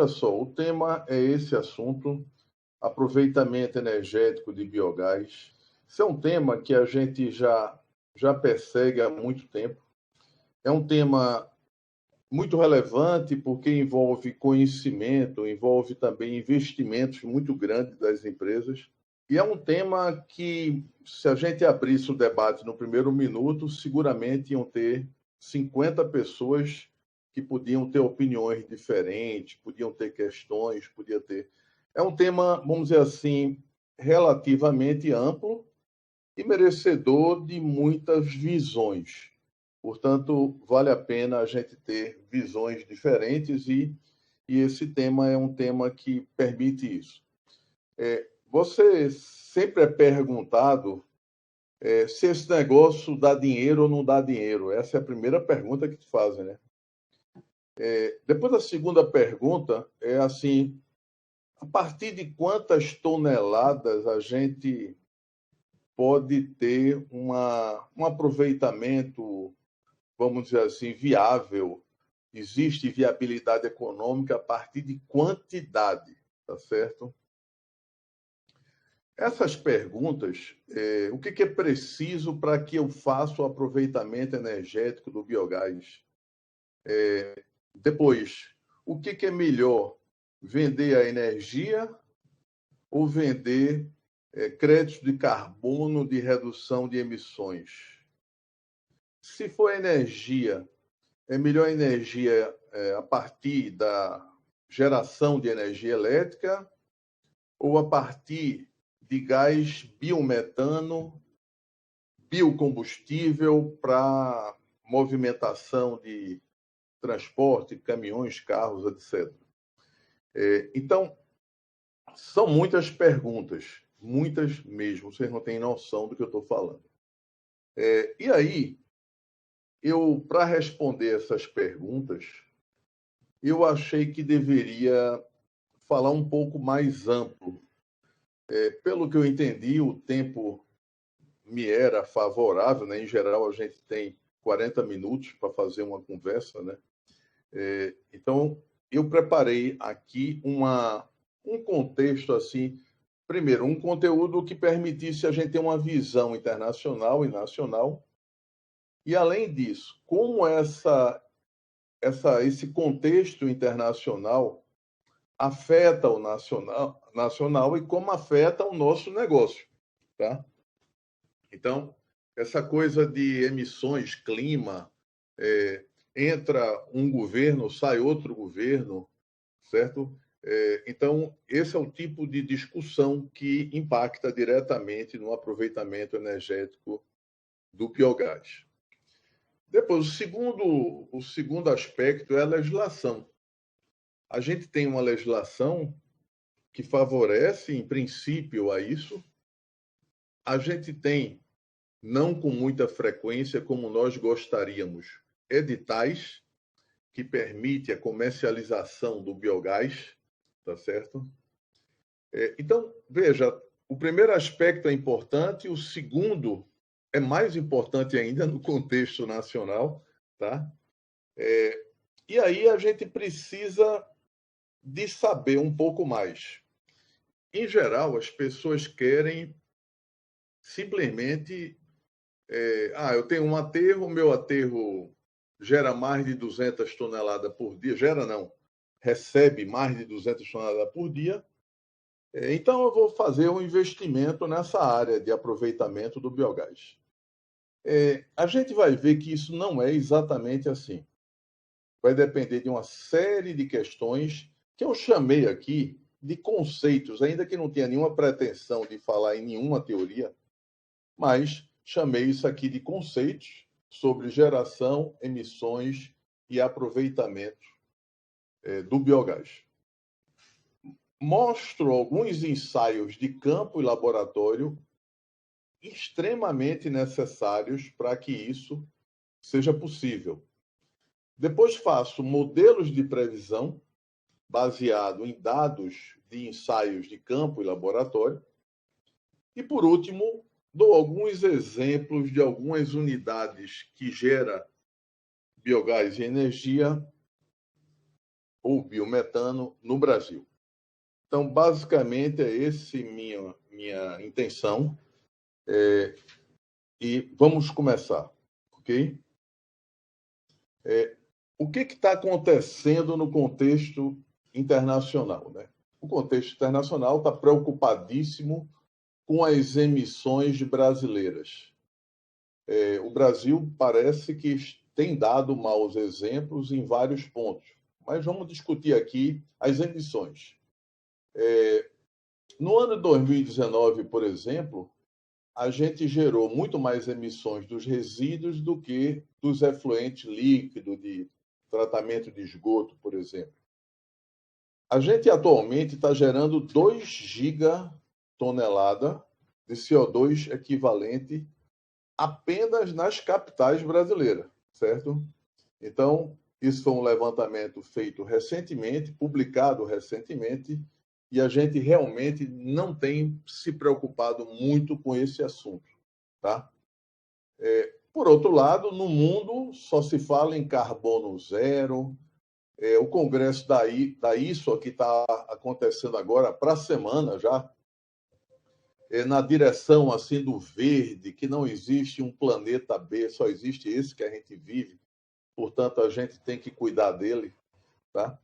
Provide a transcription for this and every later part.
só, o tema é esse assunto, aproveitamento energético de biogás. Esse é um tema que a gente já persegue há muito tempo. É um tema muito relevante porque envolve conhecimento, envolve também investimentos muito grandes das empresas. E é um tema que, se a gente abrisse o debate no primeiro minuto, seguramente iam ter 50 pessoas que podiam ter opiniões diferentes, podiam ter questões, podia ter. É um tema, vamos dizer assim, relativamente amplo e merecedor de muitas visões. Portanto, vale a pena a gente ter visões diferentes e esse tema é um tema que permite isso. Você sempre é perguntado se esse negócio dá dinheiro ou não dá dinheiro. Essa é a primeira pergunta que te fazem, né? Depois a segunda pergunta é assim, a partir de quantas toneladas a gente pode ter um aproveitamento, vamos dizer assim, viável? Existe viabilidade econômica a partir de quantidade, tá certo? Essas perguntas, o que é preciso para que eu faça o aproveitamento energético do biogás? Depois, o que é melhor, vender a energia ou vender créditos de carbono de redução de emissões? Se for energia, é melhor energia a partir da geração de energia elétrica ou a partir de gás biometano, biocombustível para movimentação de transporte, caminhões, carros, etc. Então, são muitas perguntas, muitas mesmo, vocês não têm noção do que eu estou falando. E aí, para responder essas perguntas, eu achei que deveria falar um pouco mais amplo. Pelo que eu entendi, o tempo me era favorável, né? Em geral, a gente tem 40 minutos para fazer uma conversa, né? Então, eu preparei aqui um contexto assim, primeiro, um conteúdo que permitisse a gente ter uma visão internacional e nacional, e além disso, como esse contexto internacional afeta o nacional e como afeta o nosso negócio, tá? Então, essa coisa de emissões, clima, entra um governo, sai outro governo, certo? Então, esse é o tipo de discussão que impacta diretamente no aproveitamento energético do biogás. Depois, o segundo aspecto é a legislação. A gente tem uma legislação que favorece, em princípio, a isso. A gente tem, não com muita frequência, como nós gostaríamos, editais que permitem a comercialização do biogás, tá certo? Então, veja, o primeiro aspecto é importante, o segundo é mais importante ainda no contexto nacional, tá? E aí a gente precisa de saber um pouco mais. Em geral, as pessoas querem simplesmente eu tenho um aterro, o meu aterro gera mais de 200 toneladas por dia, gera não, recebe mais de 200 toneladas por dia, então eu vou fazer um investimento nessa área de aproveitamento do biogás. A gente vai ver que isso não é exatamente assim. Vai depender de uma série de questões que eu chamei aqui de conceitos, ainda que não tenha nenhuma pretensão de falar em nenhuma teoria, mas chamei isso aqui de conceitos sobre geração, emissões e aproveitamento do biogás. Mostro alguns ensaios de campo e laboratório extremamente necessários para que isso seja possível. Depois faço modelos de previsão baseado em dados de ensaios de campo e laboratório. E, por último, dou alguns exemplos de algumas unidades que geram biogás e energia ou biometano no Brasil. Então, basicamente, é esse minha intenção. E vamos começar, ok? O que está acontecendo no contexto internacional, né? O contexto internacional está preocupadíssimo com as emissões brasileiras. O Brasil parece que tem dado maus exemplos em vários pontos, mas vamos discutir aqui as emissões. No ano de 2019, por exemplo, a gente gerou muito mais emissões dos resíduos do que dos efluentes líquidos de tratamento de esgoto, por exemplo. A gente atualmente está gerando 2 gigatoneladas de CO2 equivalente apenas nas capitais brasileiras, certo? Então, isso foi um levantamento feito recentemente, publicado recentemente, e a gente realmente não tem se preocupado muito com esse assunto, tá? Por outro lado, no mundo só se fala em carbono zero. O congresso da ISO, que está acontecendo agora para a semana já, na direção assim do verde, que não existe um planeta B, só existe esse que a gente vive, portanto a gente tem que cuidar dele, tá?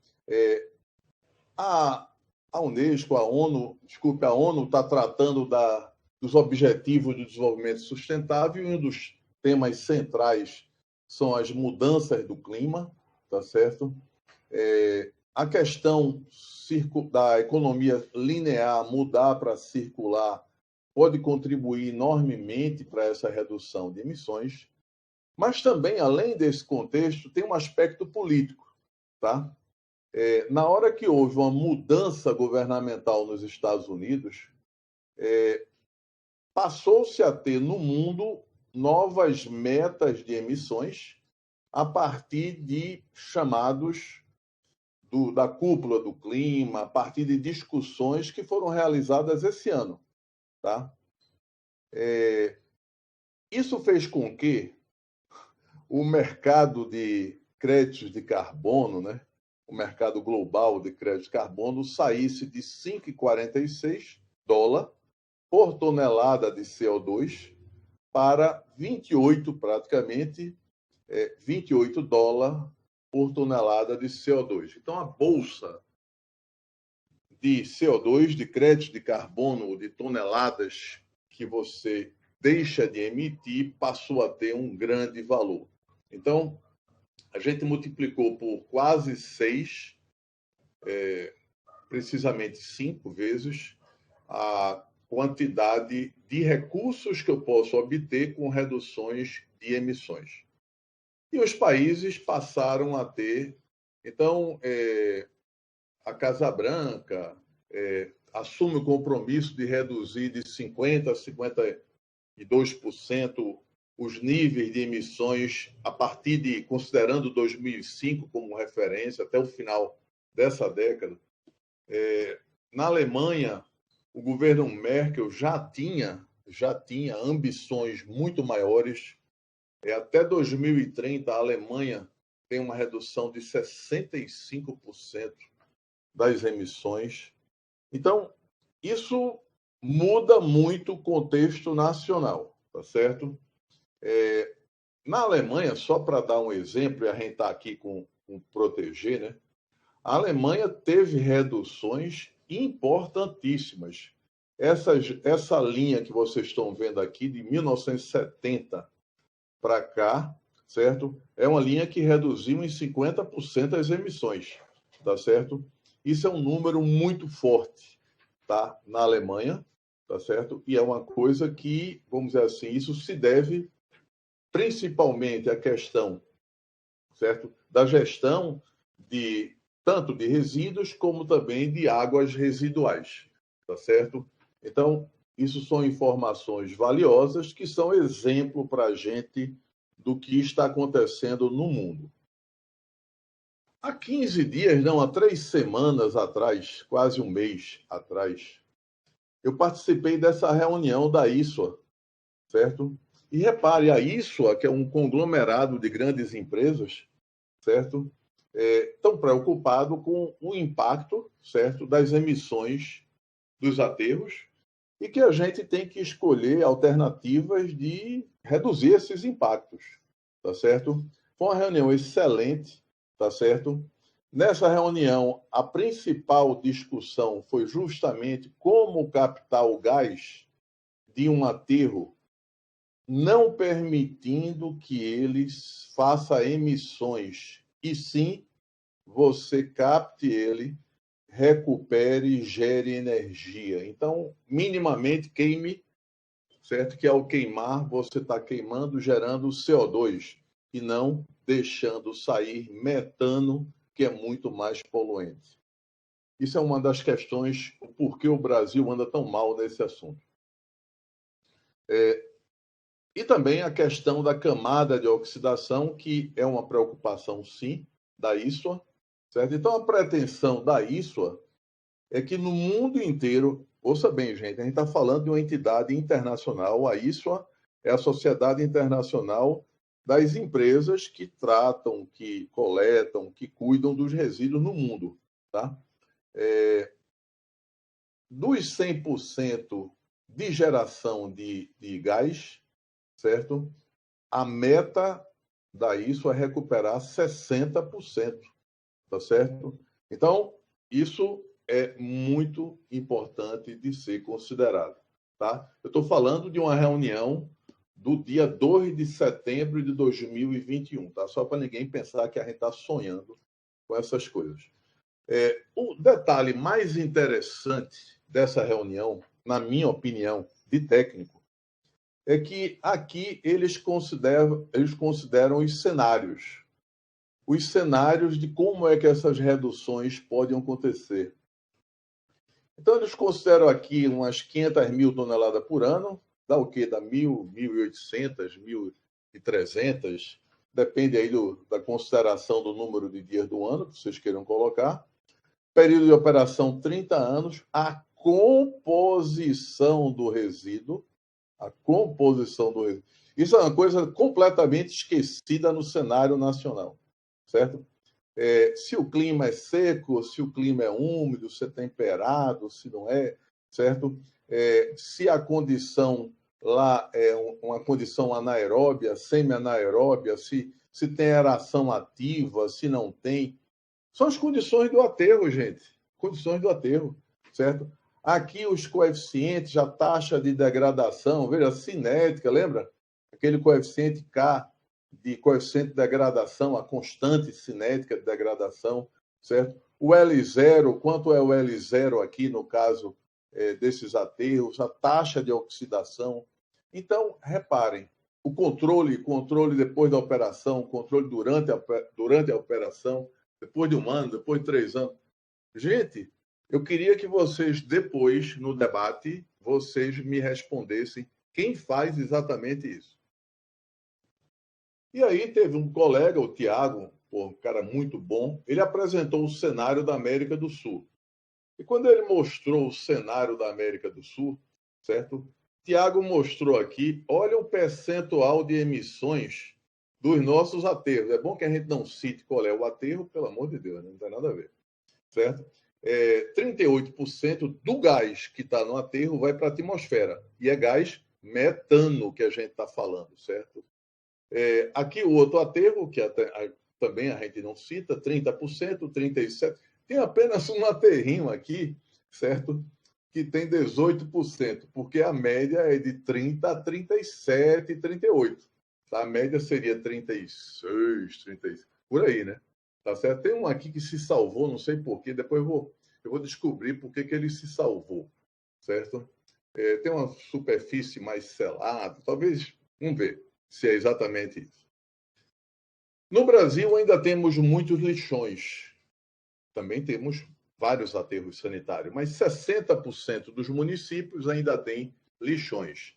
A Unesco, a ONU está tratando dos Objetivos de Desenvolvimento Sustentável, e um dos temas centrais são as mudanças do clima, tá certo? A questão da economia linear mudar para circular pode contribuir enormemente para essa redução de emissões, mas também, além desse contexto, tem um aspecto político, tá? Na hora que houve uma mudança governamental nos Estados Unidos, passou-se a ter no mundo novas metas de emissões a partir de chamados da cúpula do clima, a partir de discussões que foram realizadas esse ano. Tá? Isso fez com que o mercado de créditos de carbono, né, o mercado global de créditos de carbono, saísse de $5,46 por tonelada de CO2 para 28, praticamente, $28 por tonelada de CO2. Então, a bolsa de CO2, de crédito de carbono, de toneladas que você deixa de emitir, passou a ter um grande valor. Então, a gente multiplicou por quase 6, precisamente 5 vezes, a quantidade de recursos que eu posso obter com reduções de emissões. E os países passaram a ter... Então, a Casa Branca assume o compromisso de reduzir de 50% a 52% os níveis de emissões a partir de, considerando 2005 como referência, até o final dessa década. Na Alemanha, o governo Merkel já tinha ambições muito maiores. Até 2030, a Alemanha tem uma redução de 65% das emissões. Então, isso muda muito o contexto nacional, tá certo? Na Alemanha, só para dar um exemplo, e a gente está aqui com proteger, né? A Alemanha teve reduções importantíssimas. Essa linha que vocês estão vendo aqui, de 1970 para cá, certo? É uma linha que reduziu em 50% as emissões, tá certo? Isso é um número muito forte, tá? Na Alemanha, tá certo? E é uma coisa que, vamos dizer assim, isso se deve principalmente à questão, certo? Da gestão tanto de resíduos como também de águas residuais, tá certo? Então, isso são informações valiosas que são exemplo para a gente do que está acontecendo no mundo. Há 15 dias, não, há 3 semanas atrás, quase um mês atrás, eu participei dessa reunião da ISOA, certo? E repare, a ISOA, que é um conglomerado de grandes empresas, certo? estão preocupados com o impacto, certo, das emissões dos aterros e que a gente tem que escolher alternativas de reduzir esses impactos, tá certo? Foi uma reunião excelente, tá certo? Nessa reunião, a principal discussão foi justamente como captar o gás de um aterro, não permitindo que eles façam emissões, e sim você capte ele, recupere e gere energia. Então, minimamente queime, certo? Que ao queimar, você está queimando, gerando CO2 e não deixando sair metano, que é muito mais poluente. Isso é uma das questões, o porquê o Brasil anda tão mal nesse assunto. E também a questão da camada de oxidação, que é uma preocupação, sim, da ISOA, certo? Então, a pretensão da ISOA é que no mundo inteiro, ouça bem, gente, a gente está falando de uma entidade internacional, a ISOA é a Sociedade Internacional das Empresas que tratam, que coletam, que cuidam dos resíduos no mundo, tá? Dos 100% de geração de gás, certo? A meta da ISO é recuperar 60%, tá certo? Então, isso é muito importante de ser considerado, tá? Eu estou falando de uma reunião do dia 2 de setembro de 2021, tá? Só para ninguém pensar que a gente está sonhando com essas coisas. O detalhe mais interessante dessa reunião, na minha opinião, de técnico, é que aqui eles consideram os cenários de como é que essas reduções podem acontecer. Então, eles consideram aqui umas 500 mil toneladas por ano, dá o quê? Dá 1.000, 1.800, 1.300, depende aí da consideração do número de dias do ano que vocês queiram colocar. Período de operação, 30 anos. A composição do resíduo, isso é uma coisa completamente esquecida no cenário nacional, certo? Se o clima é seco, se o clima é úmido, se é temperado, se não é, certo? Se a condição lá é uma condição anaeróbia, semi-anaeróbia, se tem aeração ativa, se não tem. São as condições do aterro, gente. Condições do aterro, certo? Aqui os coeficientes, a taxa de degradação, veja, cinética, lembra? Aquele coeficiente K, de coeficiente de degradação, a constante cinética de degradação, certo? O L0, quanto é o L0 aqui, no caso desses aterros, a taxa de oxidação. Então, reparem, o controle depois da operação, controle durante a operação, depois de um ano, depois de 3 anos. Gente, eu queria que vocês, depois, no debate, vocês me respondessem quem faz exatamente isso. E aí teve um colega, o Tiago, um cara muito bom, ele apresentou o cenário da América do Sul. E quando ele mostrou o cenário da América do Sul, certo? Tiago mostrou aqui, olha o percentual de emissões dos nossos aterros. É bom que a gente não cite qual é o aterro, pelo amor de Deus, não tem nada a ver, certo? 38% do gás que está no aterro vai para a atmosfera, e é gás metano que a gente está falando, certo? Aqui o outro aterro, que também a gente não cita, 30%, 37%. Tem apenas um aterrinho aqui, certo? Que tem 18%, porque a média é de 30 a 37, 38. Tá? A média seria 36, 36, por aí, né? Tá certo? Tem um aqui que se salvou, não sei porquê, depois eu vou descobrir por que ele se salvou, certo? Tem uma superfície mais selada, talvez, vamos ver se é exatamente isso. No Brasil ainda temos muitos lixões, também temos vários aterros sanitários, mas 60% dos municípios ainda têm lixões.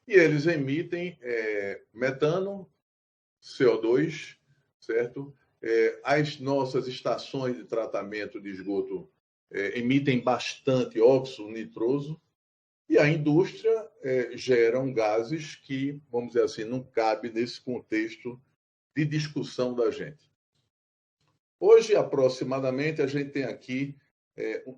E eles emitem metano, CO2, certo? As nossas estações de tratamento de esgoto emitem bastante óxido nitroso, e a indústria gera gases que, vamos dizer assim, não cabe nesse contexto de discussão da gente. Hoje, aproximadamente, a gente tem aqui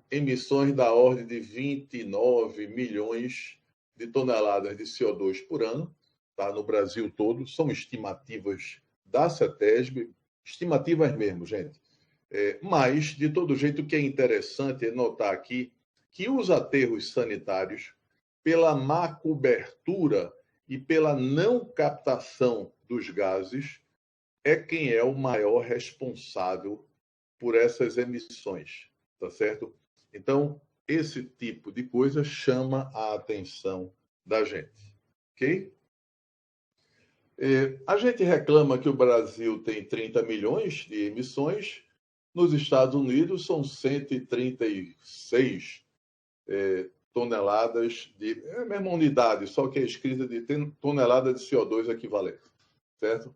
emissões da ordem de 29 milhões de toneladas de CO2 por ano, tá? No Brasil todo. São estimativas da CETESB, estimativas mesmo, gente. Mas, de todo jeito, o que é interessante é notar aqui que os aterros sanitários, pela má cobertura e pela não captação dos gases, é quem é o maior responsável por essas emissões, tá certo? Então, esse tipo de coisa chama a atenção da gente, ok? A gente reclama que o Brasil tem 30 milhões de emissões, nos Estados Unidos são 136 toneladas de... É a mesma unidade, só que é escrita de tonelada de CO2 equivalente, certo?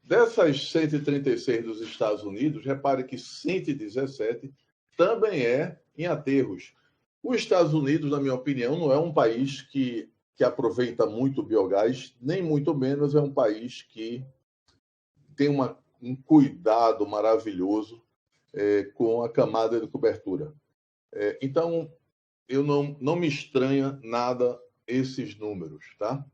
Dessas 136 dos Estados Unidos, repare que 117 também é em aterros. Os Estados Unidos, na minha opinião, não é um país que aproveita muito o biogás, nem muito menos é um país que tem um cuidado maravilhoso com a camada de cobertura. Então, eu não me estranha nada esses números, tá?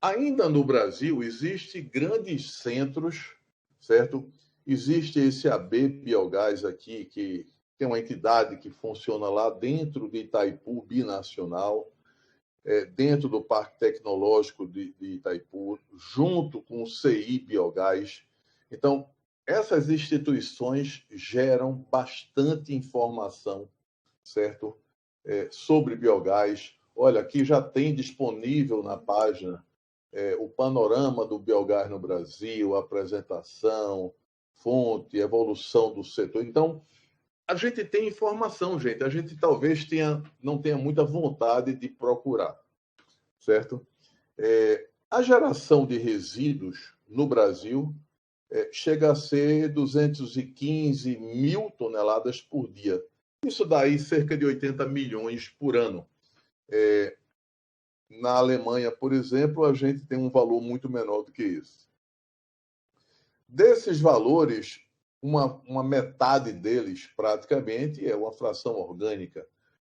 Ainda no Brasil, existem grandes centros, certo? Existe esse AB Biogás aqui, que tem uma entidade que funciona lá dentro de Itaipu, binacional, dentro do Parque Tecnológico de Itaipu, junto com o CI Biogás. Então, essas instituições geram bastante informação, certo? Sobre biogás. Olha, aqui já tem disponível na página o panorama do biogás no Brasil, apresentação, fonte, evolução do setor. Então, a gente tem informação, gente. A gente talvez não tenha muita vontade de procurar, certo? A geração de resíduos no Brasil chega a ser 215 mil toneladas por dia. Isso daí cerca de 80 milhões por ano. Na Alemanha, por exemplo, a gente tem um valor muito menor do que isso. Desses valores, uma metade deles, praticamente, é uma fração orgânica,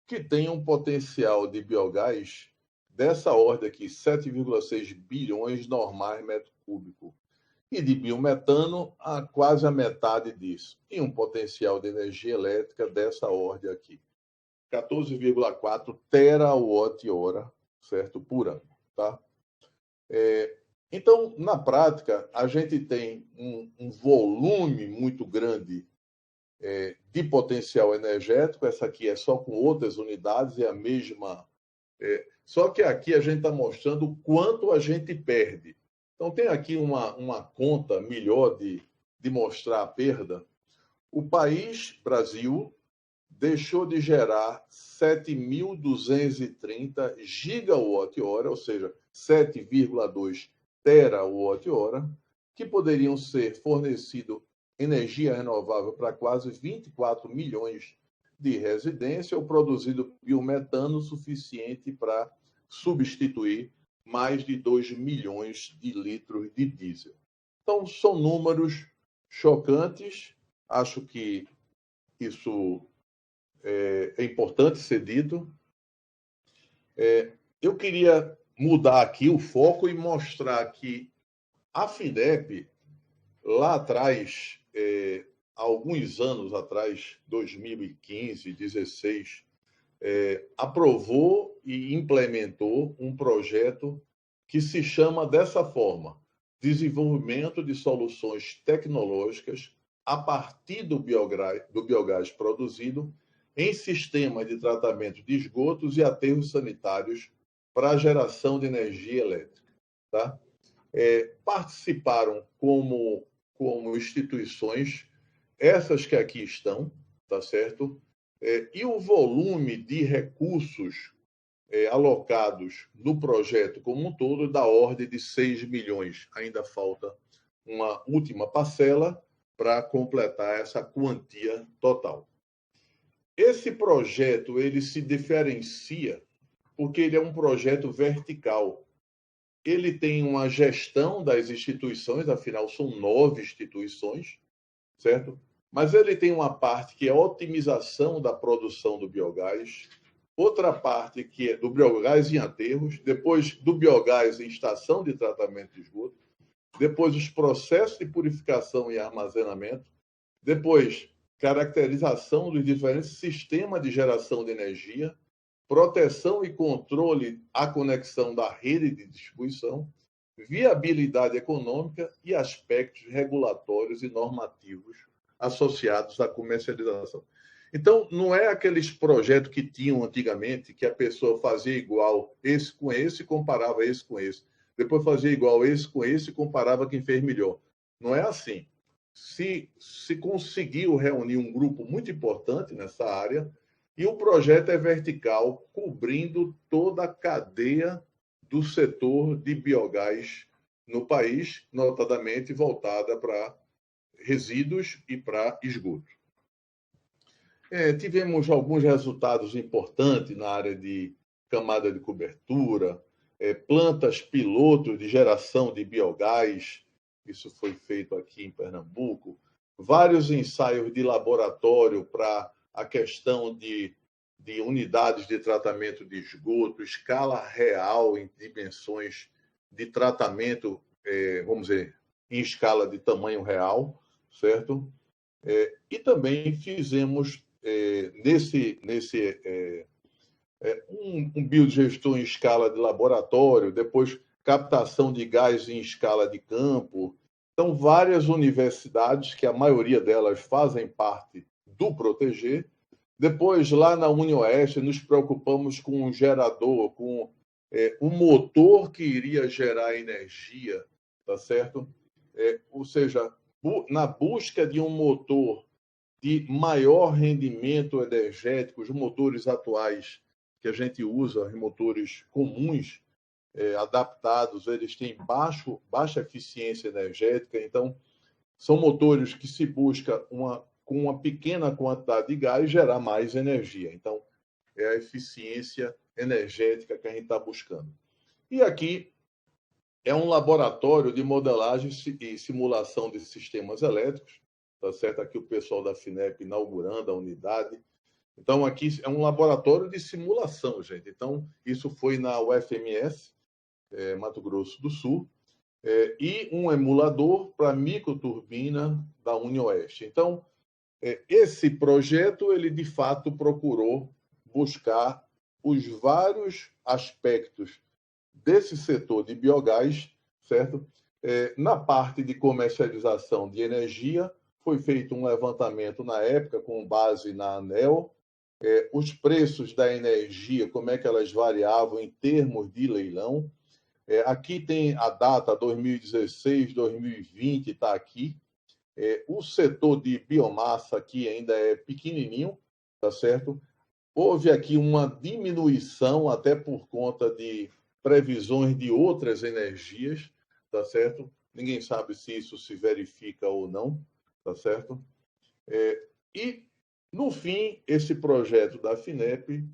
que tem um potencial de biogás dessa ordem aqui, 7,6 bilhões normais metro cúbico. E de biometano, quase a metade disso. E um potencial de energia elétrica dessa ordem aqui, 14,4 terawatt-hora, certo? Por ano, tá? Então, na prática, a gente tem um volume muito grande de potencial energético. Essa aqui é só com outras unidades, é a mesma. Só que aqui a gente está mostrando o quanto a gente perde. Então, tem aqui uma conta melhor de mostrar a perda. O país, Brasil, deixou de gerar 7.230 gigawatt-hora, ou seja, 7,2 terawatt-hora, que poderiam ser fornecido energia renovável para quase 24 milhões de residências ou produzido biometano suficiente para substituir mais de 2 milhões de litros de diesel. Então, são números chocantes. Acho que isso é importante ser dito. Eu queria mudar aqui o foco e mostrar que a FINEP, lá atrás, alguns anos atrás, 2015, 2016, aprovou e implementou um projeto que se chama dessa forma: desenvolvimento de soluções tecnológicas a partir do biogás produzido em sistemas de tratamento de esgotos e aterros sanitários para a geração de energia elétrica. Tá? Participaram como instituições, essas que aqui estão, tá certo? E o volume de recursos alocados no projeto como um todo da ordem de 6 milhões. Ainda falta uma última parcela para completar essa quantia total. Esse projeto ele se diferencia porque ele é um projeto vertical. ele tem uma gestão das instituições, afinal são 9 instituições, certo? Mas ele tem uma parte que é a otimização da produção do biogás, outra parte que é do biogás em aterros, depois do biogás em estação de tratamento de esgoto, depois os processos de purificação e armazenamento, depois caracterização dos diferentes sistemas de geração de energia, proteção e controle à conexão da rede de distribuição, viabilidade econômica e aspectos regulatórios e normativos associados à comercialização. Então, não é aqueles projetos que tinham antigamente, que a pessoa fazia igual esse com esse e comparava esse com esse. Depois fazia igual esse com esse e comparava quem fez melhor. Não é assim. Se conseguiu reunir um grupo muito importante nessa área, e o projeto é vertical, cobrindo toda a cadeia do setor de biogás no país, notadamente voltada para resíduos e para esgoto. Tivemos alguns resultados importantes na área de camada de cobertura, plantas piloto de geração de biogás, isso foi feito aqui em Pernambuco, vários ensaios de laboratório para a questão de unidades de tratamento de esgoto, escala real em dimensões de tratamento, vamos dizer, em escala de tamanho real, certo? E também fizemos um biodigestor em escala de laboratório, depois captação de gás em escala de campo. Então, várias universidades, que a maioria delas fazem parte do Proteger. Depois, lá na UniOeste, nos preocupamos com um gerador, com um motor que iria gerar energia, tá certo? Ou seja, na busca de um motor de maior rendimento energético, os motores atuais que a gente usa, os motores comuns, adaptados, eles têm baixa eficiência energética, então são motores que se busca com uma pequena quantidade de gás gerar mais energia. Então, é a eficiência energética que a gente está buscando. E aqui é um laboratório de modelagem e simulação de sistemas elétricos, tá certo? Aqui o pessoal da FINEP inaugurando a unidade. Então, aqui é um laboratório de simulação, gente. Então, isso foi na UFMS, Mato Grosso do Sul, e um emulador para microturbina da UniOeste. Então, esse projeto, ele de fato procurou buscar os vários aspectos desse setor de biogás, certo? Na parte de comercialização de energia, foi feito um levantamento na época, com base na ANEEL, os preços da energia, como é que elas variavam em termos de leilão. Aqui tem a data 2016, 2020, está aqui. O setor de biomassa aqui ainda é pequenininho, tá certo? Houve aqui uma diminuição, até por conta de previsões de outras energias, tá certo? Ninguém sabe se isso se verifica ou não, tá certo? E, no fim, esse projeto da FINEP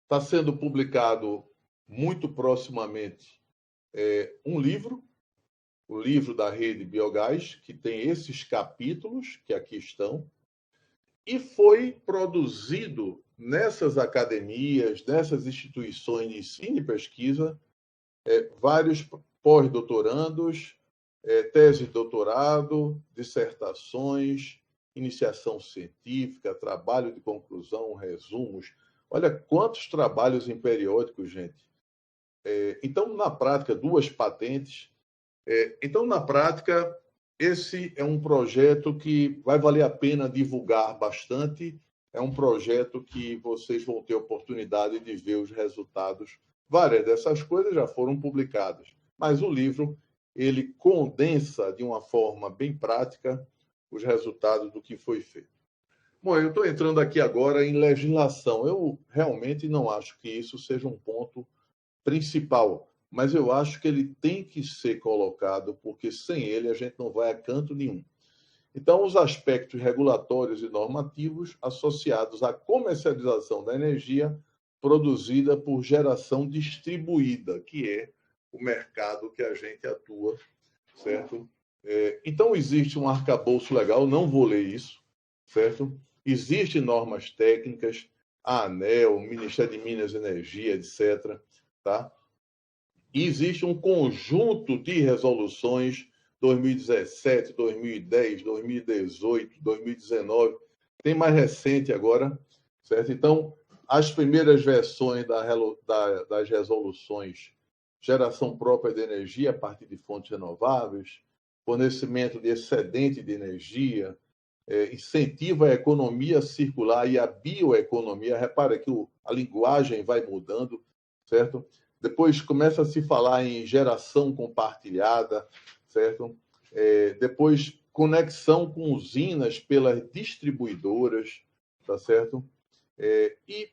está sendo publicado muito proximamente um livro, o livro da Rede Biogás, que tem esses capítulos que aqui estão, e foi produzido nessas academias, nessas instituições de ensino e pesquisa, vários pós-doutorandos, tese de doutorado, dissertações, iniciação científica, trabalho de conclusão, resumos. Olha quantos trabalhos em periódicos, gente. Então, na prática, 2 patentes. Então, na prática, esse é um projeto que vai valer a pena divulgar bastante. É um projeto que vocês vão ter oportunidade de ver os resultados. Várias dessas coisas já foram publicadas, mas o livro ele condensa de uma forma bem prática os resultados do que foi feito. Bom, eu estou entrando aqui agora em legislação. Eu realmente não acho que isso seja um ponto principal, mas eu acho que ele tem que ser colocado, porque sem ele a gente não vai a canto nenhum. Então, os aspectos regulatórios e normativos associados à comercialização da energia produzida por geração distribuída, que é o mercado que a gente atua, certo? Então, existe um arcabouço legal, não vou ler isso, certo? Existem normas técnicas, a ANEEL, o Ministério de Minas e Energia, etc., tá? E existe um conjunto de resoluções 2017, 2010, 2018, 2019, tem mais recente agora, certo? Então, as primeiras versões das resoluções, geração própria de energia a partir de fontes renováveis, fornecimento de excedente de energia, incentiva a economia circular e a bioeconomia. Repara que a linguagem vai mudando, certo? Depois começa a se falar em geração compartilhada, certo? Depois, conexão com usinas pelas distribuidoras, tá certo? E,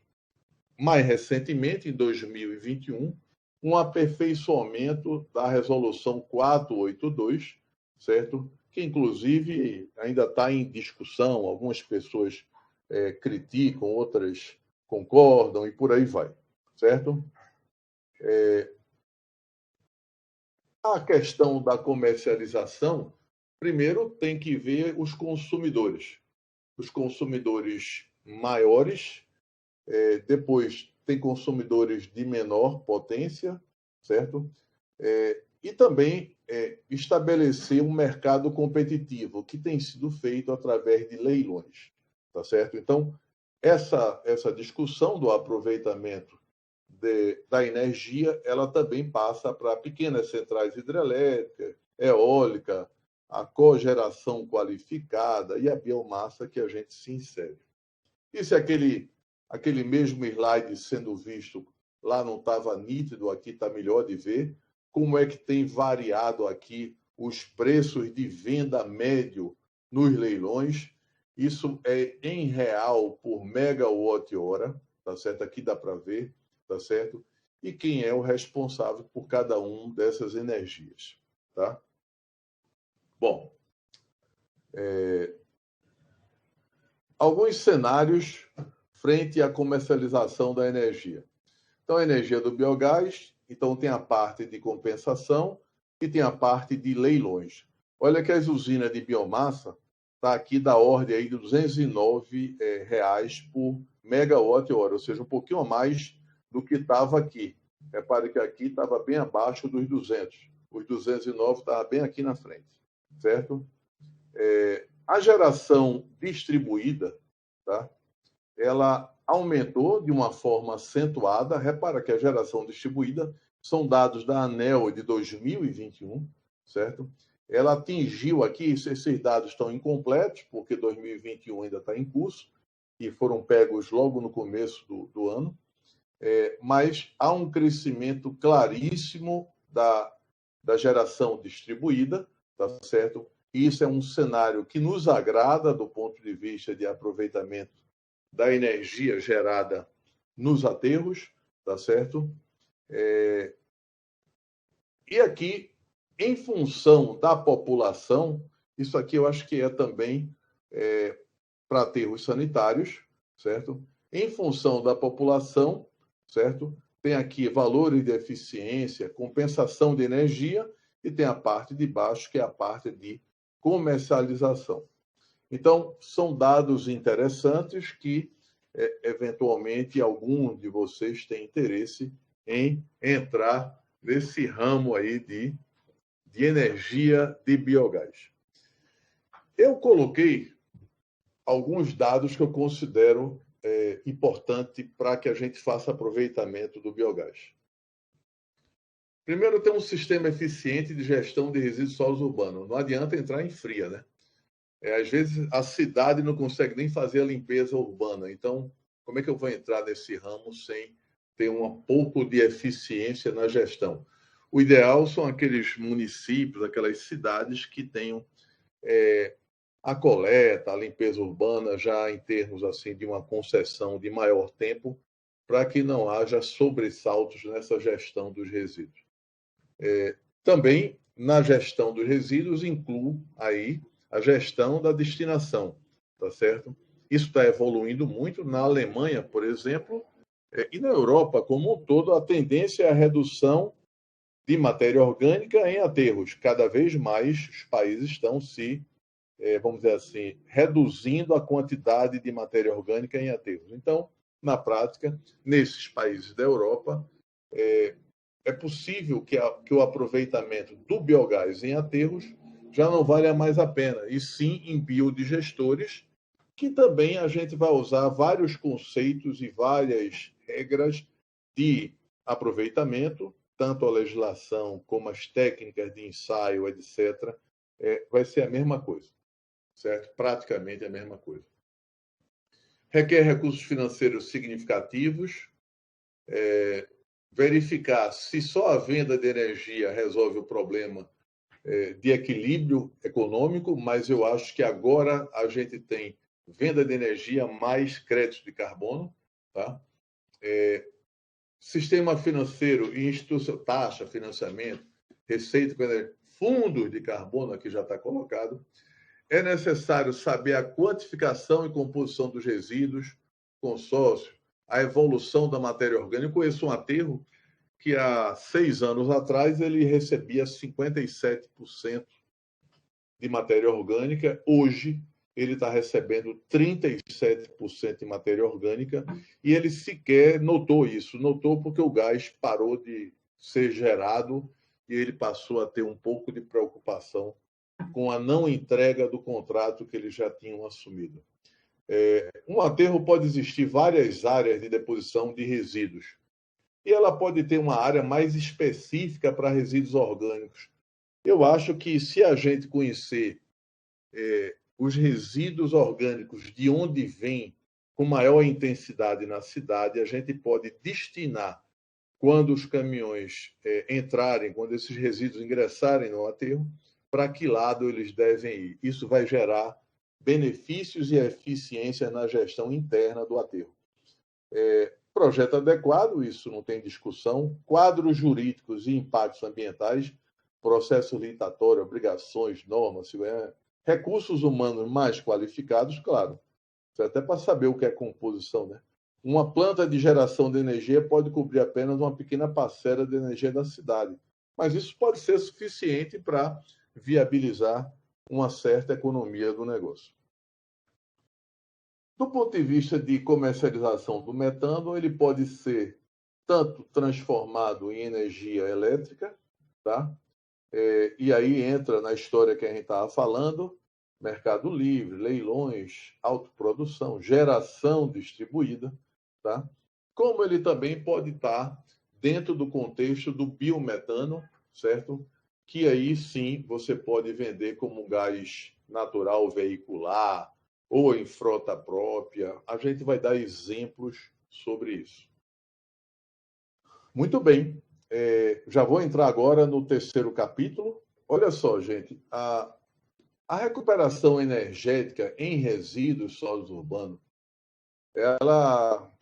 mais recentemente, em 2021, um aperfeiçoamento da Resolução 482, certo? Que, inclusive, ainda está em discussão, algumas pessoas criticam, outras concordam, e por aí vai, certo? A questão da comercialização, primeiro tem que ver os consumidores. Os consumidores maiores, depois tem consumidores de menor potência, certo? E também estabelecer um mercado competitivo, que tem sido feito através de leilões, tá certo? Então, essa discussão do aproveitamento da energia, ela também passa para pequenas centrais hidrelétricas, eólica, a cogeração qualificada e a biomassa que a gente se insere. E se aquele mesmo slide sendo visto lá não estava nítido, aqui está melhor de ver, como é que tem variado aqui os preços de venda médio nos leilões. Isso é em real por megawatt-hora, tá certo? Aqui dá para ver, tá certo? E quem é o responsável por cada uma dessas energias, tá? Bom, alguns cenários frente à comercialização da energia. Então, a energia do biogás, então tem a parte de compensação e tem a parte de leilões. Olha que as usinas de biomassa está aqui da ordem aí de R$ 209 por megawatt-hora, ou seja, um pouquinho a mais do que estava aqui. Repare que aqui estava bem abaixo dos 200. Os 209 estavam bem aqui na frente, certo? A geração distribuída, tá? Ela aumentou de uma forma acentuada. Repara que a geração distribuída são dados da ANEEL de 2021, certo? Ela atingiu aqui, esses dados estão incompletos, porque 2021 ainda está em curso, e foram pegos logo no começo do ano, mas há um crescimento claríssimo da geração distribuída, tá certo? E isso é um cenário que nos agrada do ponto de vista de aproveitamento da energia gerada nos aterros, tá certo? E aqui, em função da população, isso aqui eu acho que é também para aterros sanitários, certo? Em função da população, certo? Tem aqui valores de eficiência, compensação de energia, e tem a parte de baixo, que é a parte de comercialização. Então, são dados interessantes que, eventualmente, algum de vocês tem interesse em entrar nesse ramo aí de energia de biogás. Eu coloquei alguns dados que eu considero importante para que a gente faça aproveitamento do biogás. Primeiro, tem um sistema eficiente de gestão de resíduos sólidos urbanos. Não adianta entrar em fria, né? Às vezes, a cidade não consegue nem fazer a limpeza urbana. Então, como é que eu vou entrar nesse ramo sem ter um pouco de eficiência na gestão? O ideal são aqueles municípios, aquelas cidades que tenham a coleta, a limpeza urbana já em termos assim de uma concessão de maior tempo, para que não haja sobressaltos nessa gestão dos resíduos. Também, na gestão dos resíduos, incluo aí a gestão da destinação, tá certo? Isso está evoluindo muito. Na Alemanha, por exemplo, e na Europa como um todo, a tendência é a redução de matéria orgânica em aterros. Cada vez mais os países estão vamos dizer assim, reduzindo a quantidade de matéria orgânica em aterros. Então, na prática, nesses países da Europa, é possível que o aproveitamento do biogás em aterros já não valha mais a pena, e sim em biodigestores, que também a gente vai usar vários conceitos e várias regras de aproveitamento, tanto a legislação como as técnicas de ensaio, etc., vai ser a mesma coisa, certo? Praticamente a mesma coisa. Requer recursos financeiros significativos, verificar se só a venda de energia resolve o problema de equilíbrio econômico, mas eu acho que agora a gente tem venda de energia mais crédito de carbono, tá? Sistema financeiro e instituição, taxa, financiamento, receita, fundos de carbono, aqui já está colocado. É necessário saber a quantificação e composição dos resíduos, consórcio, a evolução da matéria orgânica. Eu conheço um aterro que há 6 anos atrás ele recebia 57% de matéria orgânica. Hoje ele está recebendo 37% de matéria orgânica e ele sequer notou isso. Notou porque o gás parou de ser gerado e ele passou a ter um pouco de preocupação com a não entrega do contrato que eles já tinham assumido. Um aterro pode existir várias áreas de deposição de resíduos. E ela pode ter uma área mais específica para resíduos orgânicos. Eu acho que se a gente conhecer os resíduos orgânicos de onde vêm com maior intensidade na cidade, a gente pode destinar, quando os caminhões entrarem, quando esses resíduos ingressarem no aterro, para que lado eles devem ir. Isso vai gerar benefícios e eficiência na gestão interna do aterro. Projeto adequado, isso não tem discussão. Quadros jurídicos e impactos ambientais, processo licitatório, obrigações, normas, recursos humanos mais qualificados, claro. Até para saber o que é composição, né? Uma planta de geração de energia pode cobrir apenas uma pequena parcela de energia da cidade, mas isso pode ser suficiente para viabilizar uma certa economia do negócio. Do ponto de vista de comercialização do metano, ele pode ser tanto transformado em energia elétrica, tá? E aí entra na história que a gente estava falando, mercado livre, leilões, autoprodução, geração distribuída, tá? Como ele também pode estar dentro do contexto do biometano, certo? Que aí sim você pode vender como gás natural veicular, ou em frota própria. A gente vai dar exemplos sobre isso. Muito bem. Já vou entrar agora no terceiro capítulo. Olha só, gente, a recuperação energética em resíduos sólidos urbanos, ela,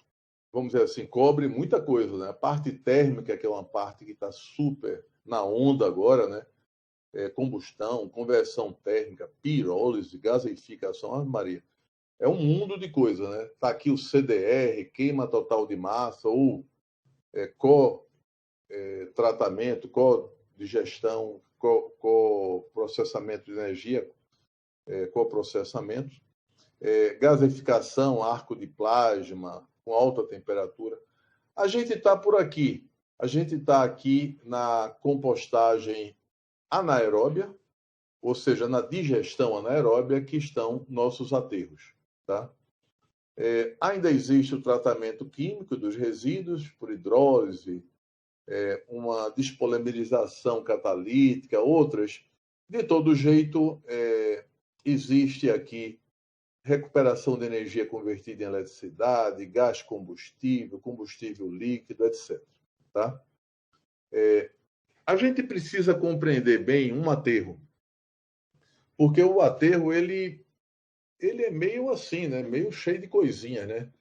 vamos dizer assim, cobre muita coisa, né? A parte térmica, que é uma parte que está super na onda agora, né? Combustão, conversão térmica, pirólise, gaseificação, Maria. É um mundo de coisa, né? Está aqui o CDR, queima total de massa, ou co-tratamento, co-digestão, co-processamento de energia, coprocessamento, gaseificação, arco de plasma, com alta temperatura. A gente está por aqui. A gente está aqui na compostagem anaeróbia, ou seja, na digestão anaeróbia, que estão nossos aterros. Tá? Ainda existe o tratamento químico dos resíduos por hidrólise, uma despolimerização catalítica, outras. De todo jeito, existe aqui recuperação de energia convertida em eletricidade, gás combustível, combustível líquido, etc. Tá? A gente precisa compreender bem um aterro, porque o aterro ele é meio assim, né? Meio cheio de coisinhas, né?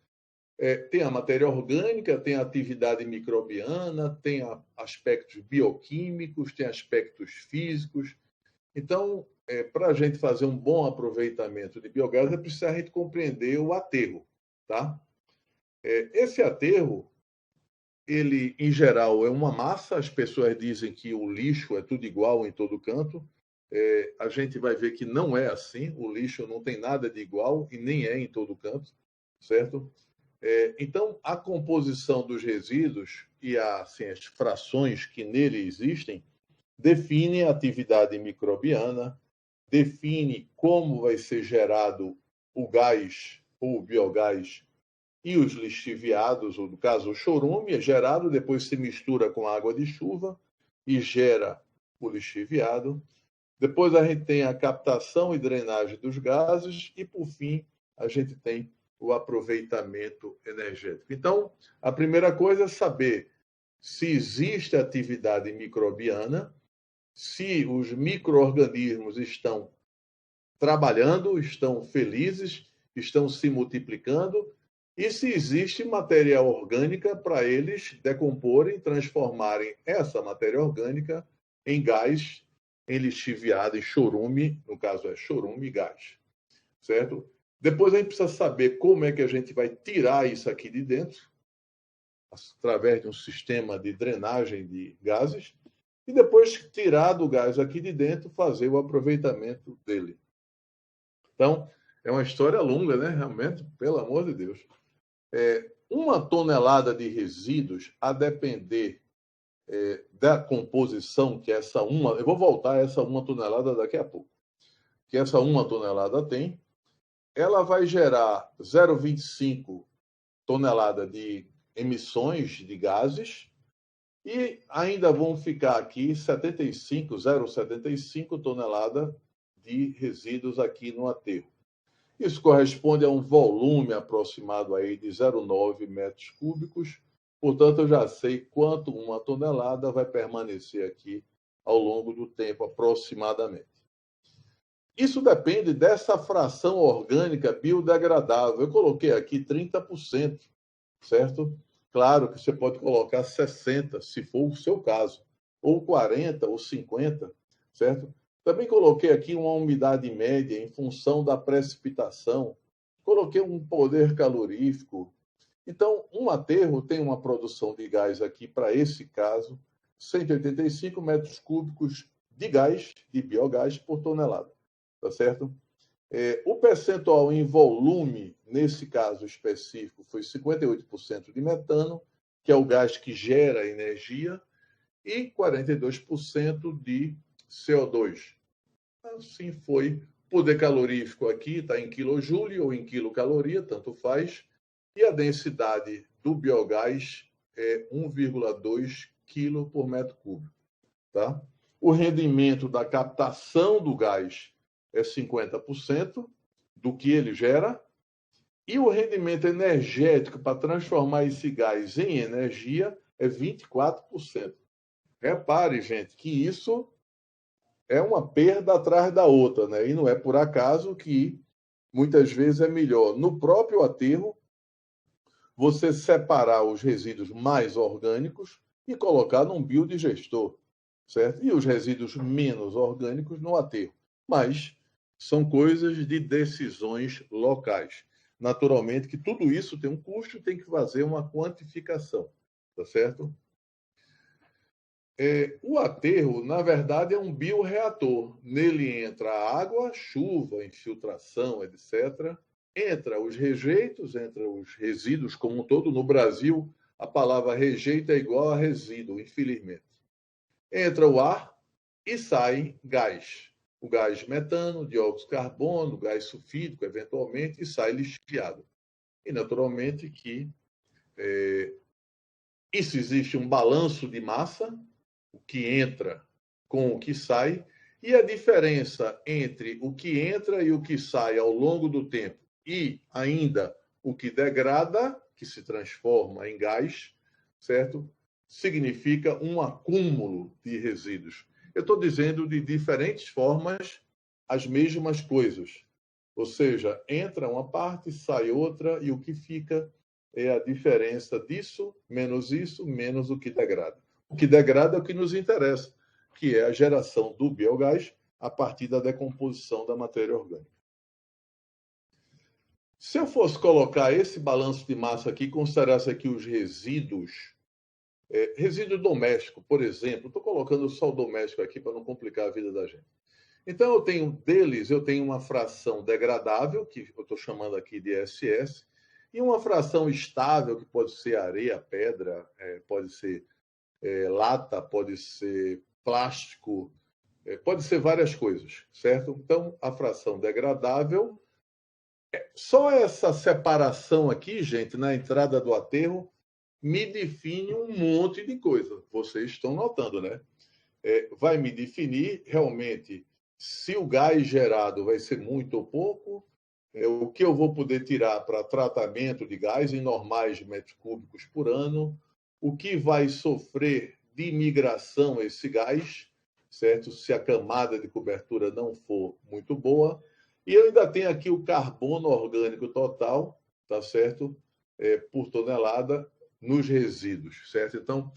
Tem a matéria orgânica, tem a atividade microbiana, tem aspectos bioquímicos, tem aspectos físicos. Então, para a gente fazer um bom aproveitamento de biogás, é preciso a gente compreender o aterro, tá? Esse aterro, ele, em geral, é uma massa. As pessoas dizem que o lixo é tudo igual em todo canto. A gente vai ver que não é assim. O lixo não tem nada de igual e nem é em todo canto, certo? Então, a composição dos resíduos e assim, as frações que nele existem define a atividade microbiana, define como vai ser gerado o gás ou o biogás e os lixiviados, ou no caso o chorume, é gerado, depois se mistura com água de chuva e gera o lixiviado. Depois a gente tem a captação e drenagem dos gases e, por fim, a gente tem o aproveitamento energético. Então, a primeira coisa é saber se existe atividade microbiana, se os micro-organismos estão trabalhando, estão felizes, estão se multiplicando, e se existe matéria orgânica para eles decomporem, transformarem essa matéria orgânica em gás, em lixiviado, em chorume, no caso é chorume e gás, certo? Depois a gente precisa saber como é que a gente vai tirar isso aqui de dentro, através de um sistema de drenagem de gases, e depois tirar do gás aqui de dentro, fazer o aproveitamento dele. Então, é uma história longa, né? Realmente, pelo amor de Deus. 1 tonelada de resíduos, a depender da composição que essa uma... Eu vou voltar a essa 1 tonelada daqui a pouco. Que essa 1 tonelada tem, ela vai gerar 0,25 tonelada de emissões de gases e ainda vão ficar aqui 0,75 tonelada de resíduos aqui no aterro. Isso corresponde a um volume aproximado aí de 0,9 metros cúbicos. Portanto, eu já sei quanto 1 tonelada vai permanecer aqui ao longo do tempo, aproximadamente. Isso depende dessa fração orgânica biodegradável. Eu coloquei aqui 30%, certo? Claro que você pode colocar 60%, se for o seu caso, ou 40%, ou 50%, certo? Também coloquei aqui uma umidade média em função da precipitação. Coloquei um poder calorífico. Então, um aterro tem uma produção de gás aqui, para esse caso, 185 metros cúbicos de gás, de biogás, por tonelada. Tá certo? O percentual em volume, nesse caso específico, foi 58% de metano, que é o gás que gera energia, e 42% de CO2. Assim foi. O poder calorífico aqui está em quilojoule ou em quilocaloria, tanto faz, e a densidade do biogás é 1,2 kg por metro cúbico. Tá? O rendimento da captação do gás é 50% do que ele gera, e o rendimento energético para transformar esse gás em energia é 24%. Repare, gente, que isso é uma perda atrás da outra, né? E não é por acaso que muitas vezes é melhor, no próprio aterro, você separar os resíduos mais orgânicos e colocar num biodigestor, certo? E os resíduos menos orgânicos no aterro. Mas são coisas de decisões locais. Naturalmente que tudo isso tem um custo e tem que fazer uma quantificação, tá certo? O aterro, na verdade, é um bioreator. Nele entra água, chuva, infiltração, etc. Entra os rejeitos, entra os resíduos como um todo. No Brasil, a palavra rejeito é igual a resíduo, infelizmente. Entra o ar e sai gás. O gás metano, dióxido de carbono, gás sulfídrico, eventualmente, e sai lixiviado. E, naturalmente, que isso existe um balanço de massa, o que entra com o que sai, e a diferença entre o que entra e o que sai ao longo do tempo e ainda o que degrada, que se transforma em gás, certo? Significa um acúmulo de resíduos. Eu estou dizendo de diferentes formas as mesmas coisas. Ou seja, entra uma parte, sai outra, e o que fica é a diferença disso, menos o que degrada. O que degrada é o que nos interessa, que é a geração do biogás a partir da decomposição da matéria orgânica. Se eu fosse colocar esse balanço de massa aqui, considerasse aqui os resíduos Resíduo doméstico, por exemplo, estou colocando só o doméstico aqui para não complicar a vida da gente. Então, eu tenho uma fração degradável, que eu estou chamando aqui de SS, e uma fração estável, que pode ser areia, pedra, pode ser lata, pode ser plástico, pode ser várias coisas, certo? Então, a fração degradável, só essa separação aqui, gente, na entrada do aterro, me define um monte de coisa. Vocês estão notando, né? Vai me definir realmente se o gás gerado vai ser muito ou pouco, o que eu vou poder tirar para tratamento de gás em normais metros cúbicos por ano, o que vai sofrer de migração esse gás, certo? Se a camada de cobertura não for muito boa. E eu ainda tenho aqui o carbono orgânico total, tá certo? Por tonelada nos resíduos, certo? Então,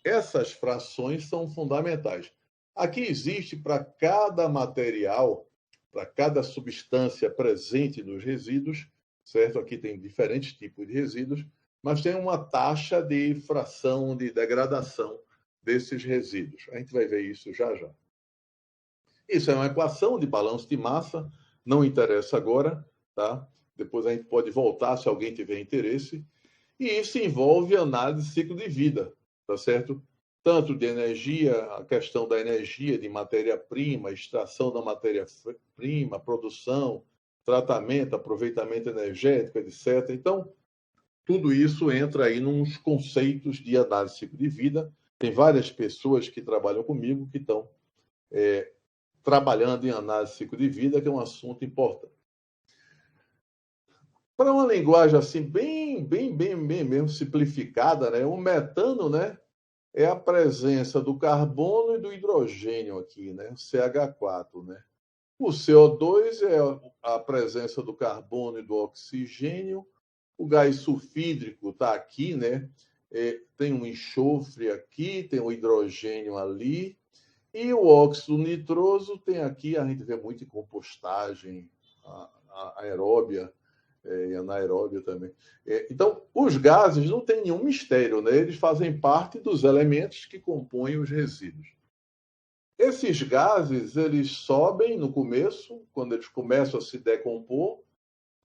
essas frações são fundamentais. Aqui existe para cada material, para cada substância presente nos resíduos, certo? Aqui tem diferentes tipos de resíduos, mas tem uma taxa de fração, de degradação desses resíduos. A gente vai ver isso já já. Isso é uma equação de balanço de massa, não interessa agora, tá? Depois a gente pode voltar se alguém tiver interesse. E isso envolve análise de ciclo de vida, tá certo? Tanto de energia, a questão da energia, de matéria-prima, extração da matéria-prima, produção, tratamento, aproveitamento energético, etc. Então, tudo isso entra aí nos conceitos de análise de ciclo de vida. Tem várias pessoas que trabalham comigo que estão trabalhando em análise de ciclo de vida, que é um assunto importante. Para uma linguagem assim, bem mesmo simplificada, né? O metano, né? É a presença do carbono e do hidrogênio aqui, né? O CH4, né? O CO2 é a presença do carbono e do oxigênio. O gás sulfídrico está aqui, né? Tem um enxofre aqui, tem um hidrogênio ali. E o óxido nitroso tem aqui, a gente vê muito em compostagem, a aeróbia, e anaeróbia também. Então, os gases não tem nenhum mistério, né? Eles fazem parte dos elementos que compõem os resíduos. Esses gases, eles sobem no começo, quando eles começam a se decompor,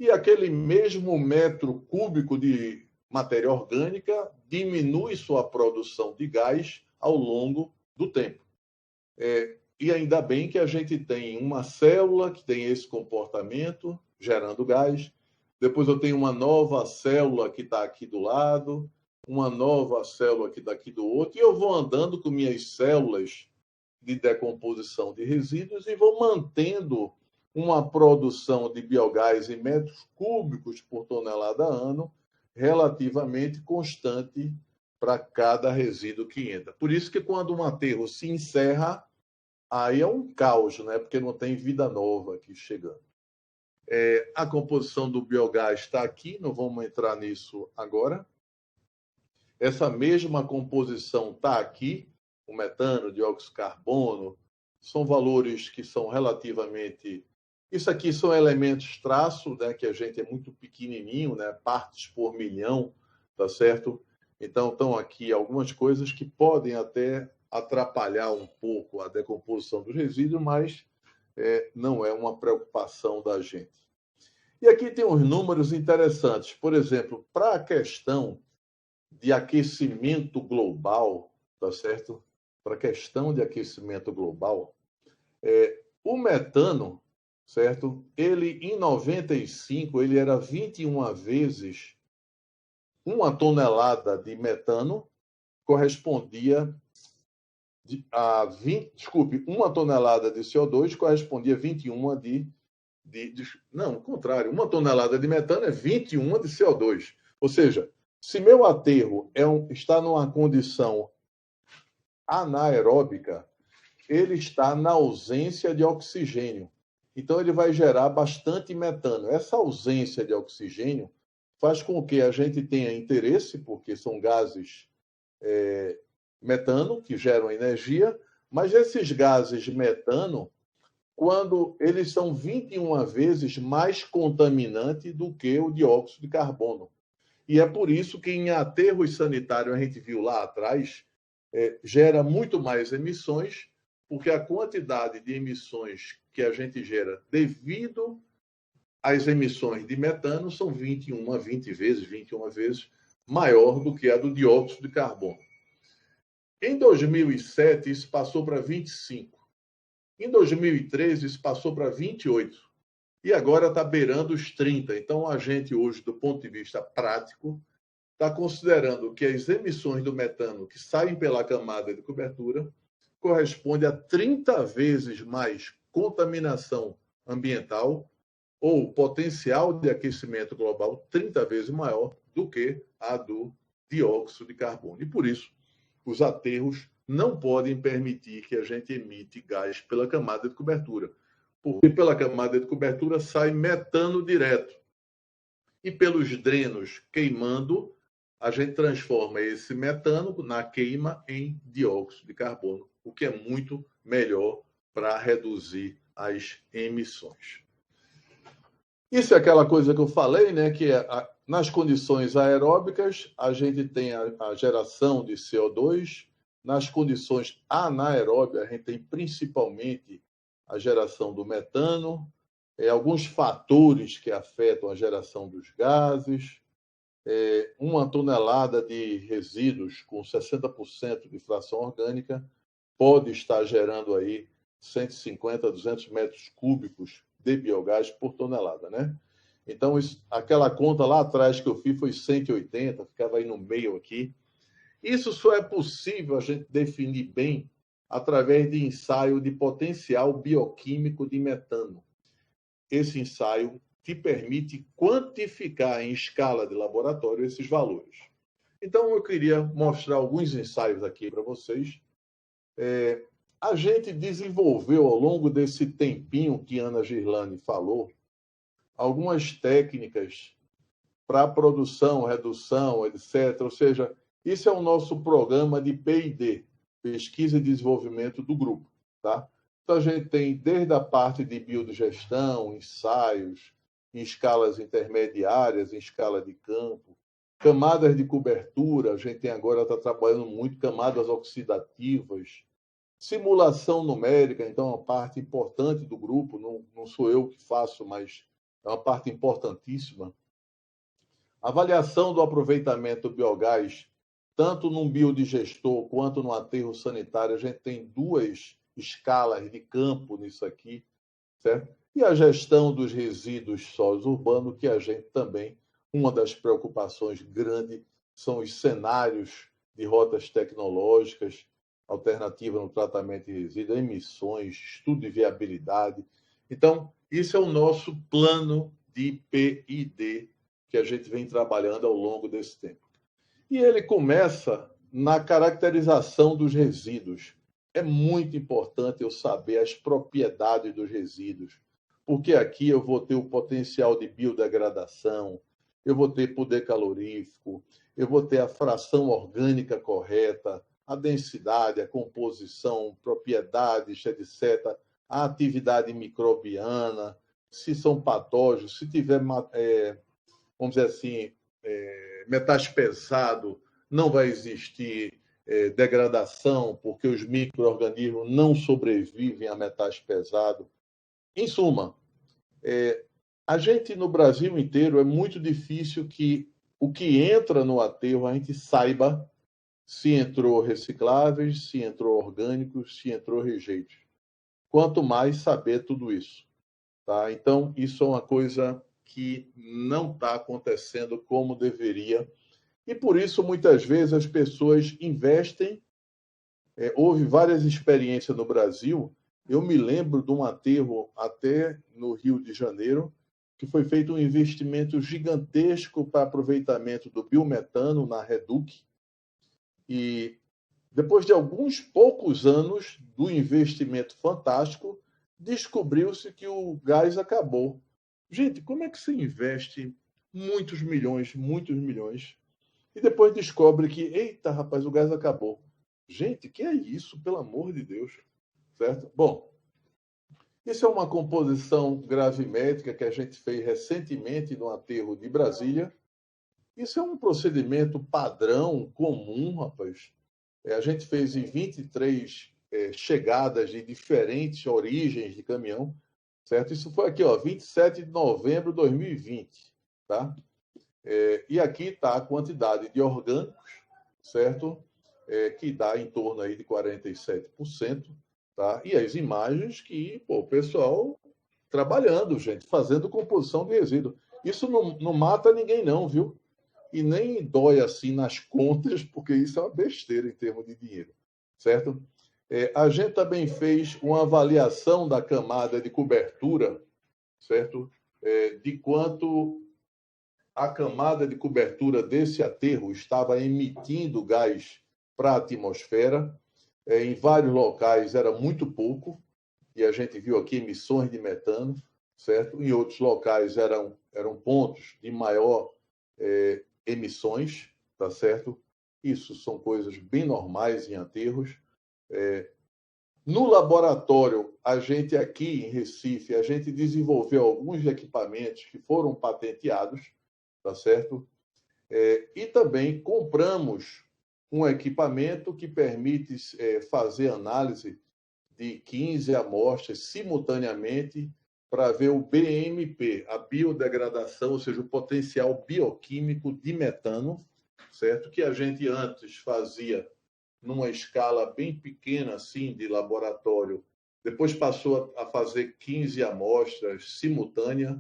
e aquele mesmo metro cúbico de matéria orgânica diminui sua produção de gás ao longo do tempo. E ainda bem que a gente tem uma célula que tem esse comportamento, gerando gás. Depois eu tenho uma nova célula que está aqui do lado, uma nova célula que está aqui do outro, e eu vou andando com minhas células de decomposição de resíduos e vou mantendo uma produção de biogás em metros cúbicos por tonelada ano relativamente constante para cada resíduo que entra. Por isso que quando um aterro se encerra, aí é um caos, né? Porque não tem vida nova aqui chegando. A composição do biogás está aqui, não vamos entrar nisso agora. Essa mesma composição está aqui, o metano, dióxido de carbono, são valores que são relativamente... Isso aqui são elementos traço, né, que a gente é muito pequenininho, né, partes por milhão, tá certo? Então, estão aqui algumas coisas que podem até atrapalhar um pouco a decomposição dos resíduos, mas não é uma preocupação da gente. E aqui tem uns números interessantes. Por exemplo, para a questão de aquecimento global, tá certo? Para a questão de aquecimento global, o metano, certo? Ele, em 95, ele era 21 vezes uma tonelada de metano correspondia a 20, desculpe, uma tonelada de CO2 correspondia a 21 não, ao contrário, uma tonelada de metano é 21 de CO2. Ou seja, se meu aterro está numa condição anaeróbica, ele está na ausência de oxigênio. Então, ele vai gerar bastante metano. Essa ausência de oxigênio faz com que a gente tenha interesse, porque são gases metano que geram energia, mas esses gases metano, quando eles são 21 vezes mais contaminantes do que o dióxido de carbono. E é por isso que em aterros sanitários, a gente viu lá atrás, gera muito mais emissões, porque a quantidade de emissões que a gente gera devido às emissões de metano são 20 vezes, 21 vezes maior do que a do dióxido de carbono. Em 2007, isso passou para 25. Em 2013, isso passou para 28. E agora está beirando os 30. Então, a gente hoje, do ponto de vista prático, está considerando que as emissões do metano que saem pela camada de cobertura corresponde a 30 vezes mais contaminação ambiental ou potencial de aquecimento global 30 vezes maior do que a do dióxido de carbono. E por isso, os aterros não podem permitir que a gente emite gás pela camada de cobertura, porque pela camada de cobertura sai metano direto. E pelos drenos queimando, a gente transforma esse metano na queima em dióxido de carbono, o que é muito melhor para reduzir as emissões. Isso é aquela coisa que eu falei, né? Que nas condições aeróbicas, a gente tem a geração de CO2, nas condições anaeróbicas, a gente tem principalmente a geração do metano, alguns fatores que afetam a geração dos gases, 1 tonelada de resíduos com 60% de fração orgânica pode estar gerando aí 150, 200 metros cúbicos de biogás por tonelada, né? Então, aquela conta lá atrás que eu fiz foi 180, ficava aí no meio aqui. Isso só é possível a gente definir bem através de ensaio de potencial bioquímico de metano. Esse ensaio te permite quantificar em escala de laboratório esses valores. Então, eu queria mostrar alguns ensaios aqui para vocês. A gente desenvolveu, ao longo desse tempinho que Ana Girlane falou, algumas técnicas para produção, redução, etc. Ou seja, isso é o nosso programa de P&D, Pesquisa e Desenvolvimento do Grupo. Tá? Então, a gente tem desde a parte de biodigestão, ensaios, em escalas intermediárias, em escala de campo, camadas de cobertura, a gente agora está trabalhando muito camadas oxidativas, simulação numérica, então, é uma parte importante do grupo, não sou eu que faço, mas é uma parte importantíssima. Avaliação do aproveitamento do biogás, tanto num biodigestor quanto no aterro sanitário, a gente tem 2 escalas de campo nisso aqui, certo? E a gestão dos resíduos sólidos urbanos, que a gente também, uma das preocupações grandes são os cenários de rotas tecnológicas, alternativa no tratamento de resíduos, emissões, estudo de viabilidade. Então, isso é o nosso plano de P&D que a gente vem trabalhando ao longo desse tempo. E ele começa na caracterização dos resíduos. É muito importante eu saber as propriedades dos resíduos, porque aqui eu vou ter o potencial de biodegradação, eu vou ter poder calorífico, eu vou ter a fração orgânica correta, a densidade, a composição, propriedades, etc., a atividade microbiana, se são patógenos, se tiver, vamos dizer assim, metais pesado, não vai existir degradação, porque os micro-organismos não sobrevivem a metais pesados. Em suma, a gente no Brasil inteiro é muito difícil que o que entra no aterro a gente saiba se entrou recicláveis, se entrou orgânicos, se entrou rejeitos. Quanto mais saber tudo isso. Tá? Então, isso é uma coisa que não está acontecendo como deveria. E por isso, muitas vezes, as pessoas investem. Houve várias experiências no Brasil. Eu me lembro de um aterro até no Rio de Janeiro, que foi feito um investimento gigantesco para aproveitamento do biometano na Reduc. E depois de alguns poucos anos do investimento fantástico, descobriu-se que o gás acabou. Gente, como é que se investe muitos milhões, e depois descobre que, eita, rapaz, o gás acabou. Gente, que é isso, pelo amor de Deus? Certo? Bom, isso é uma composição gravimétrica que a gente fez recentemente no aterro de Brasília. Isso é um procedimento padrão, comum, rapaz. A gente fez em 23 chegadas de diferentes origens de caminhão, certo? Isso foi aqui, ó, 27 de novembro de 2020, tá? E aqui está a quantidade de orgânicos, certo? Que dá em torno aí de 47%, tá? E as imagens que, pô, o pessoal trabalhando, gente, fazendo composição de resíduo. Isso não mata ninguém, não, viu? E nem dói assim nas contas, porque isso é uma besteira em termos de dinheiro, certo? A gente também fez uma avaliação da camada de cobertura, certo? De quanto a camada de cobertura desse aterro estava emitindo gás para a atmosfera. Em vários locais era muito pouco, e a gente viu aqui emissões de metano, certo? Em outros locais eram pontos de maior emissões, tá certo? Isso são coisas bem normais em aterros. No laboratório, a gente aqui em Recife, a gente desenvolveu alguns equipamentos que foram patenteados, tá certo? E também compramos um equipamento que permite fazer análise de 15 amostras simultaneamente para ver o BMP, a biodegradação, ou seja, o potencial bioquímico de metano, certo? Que a gente antes fazia numa escala bem pequena, assim, de laboratório, depois passou a fazer 15 amostras simultâneas,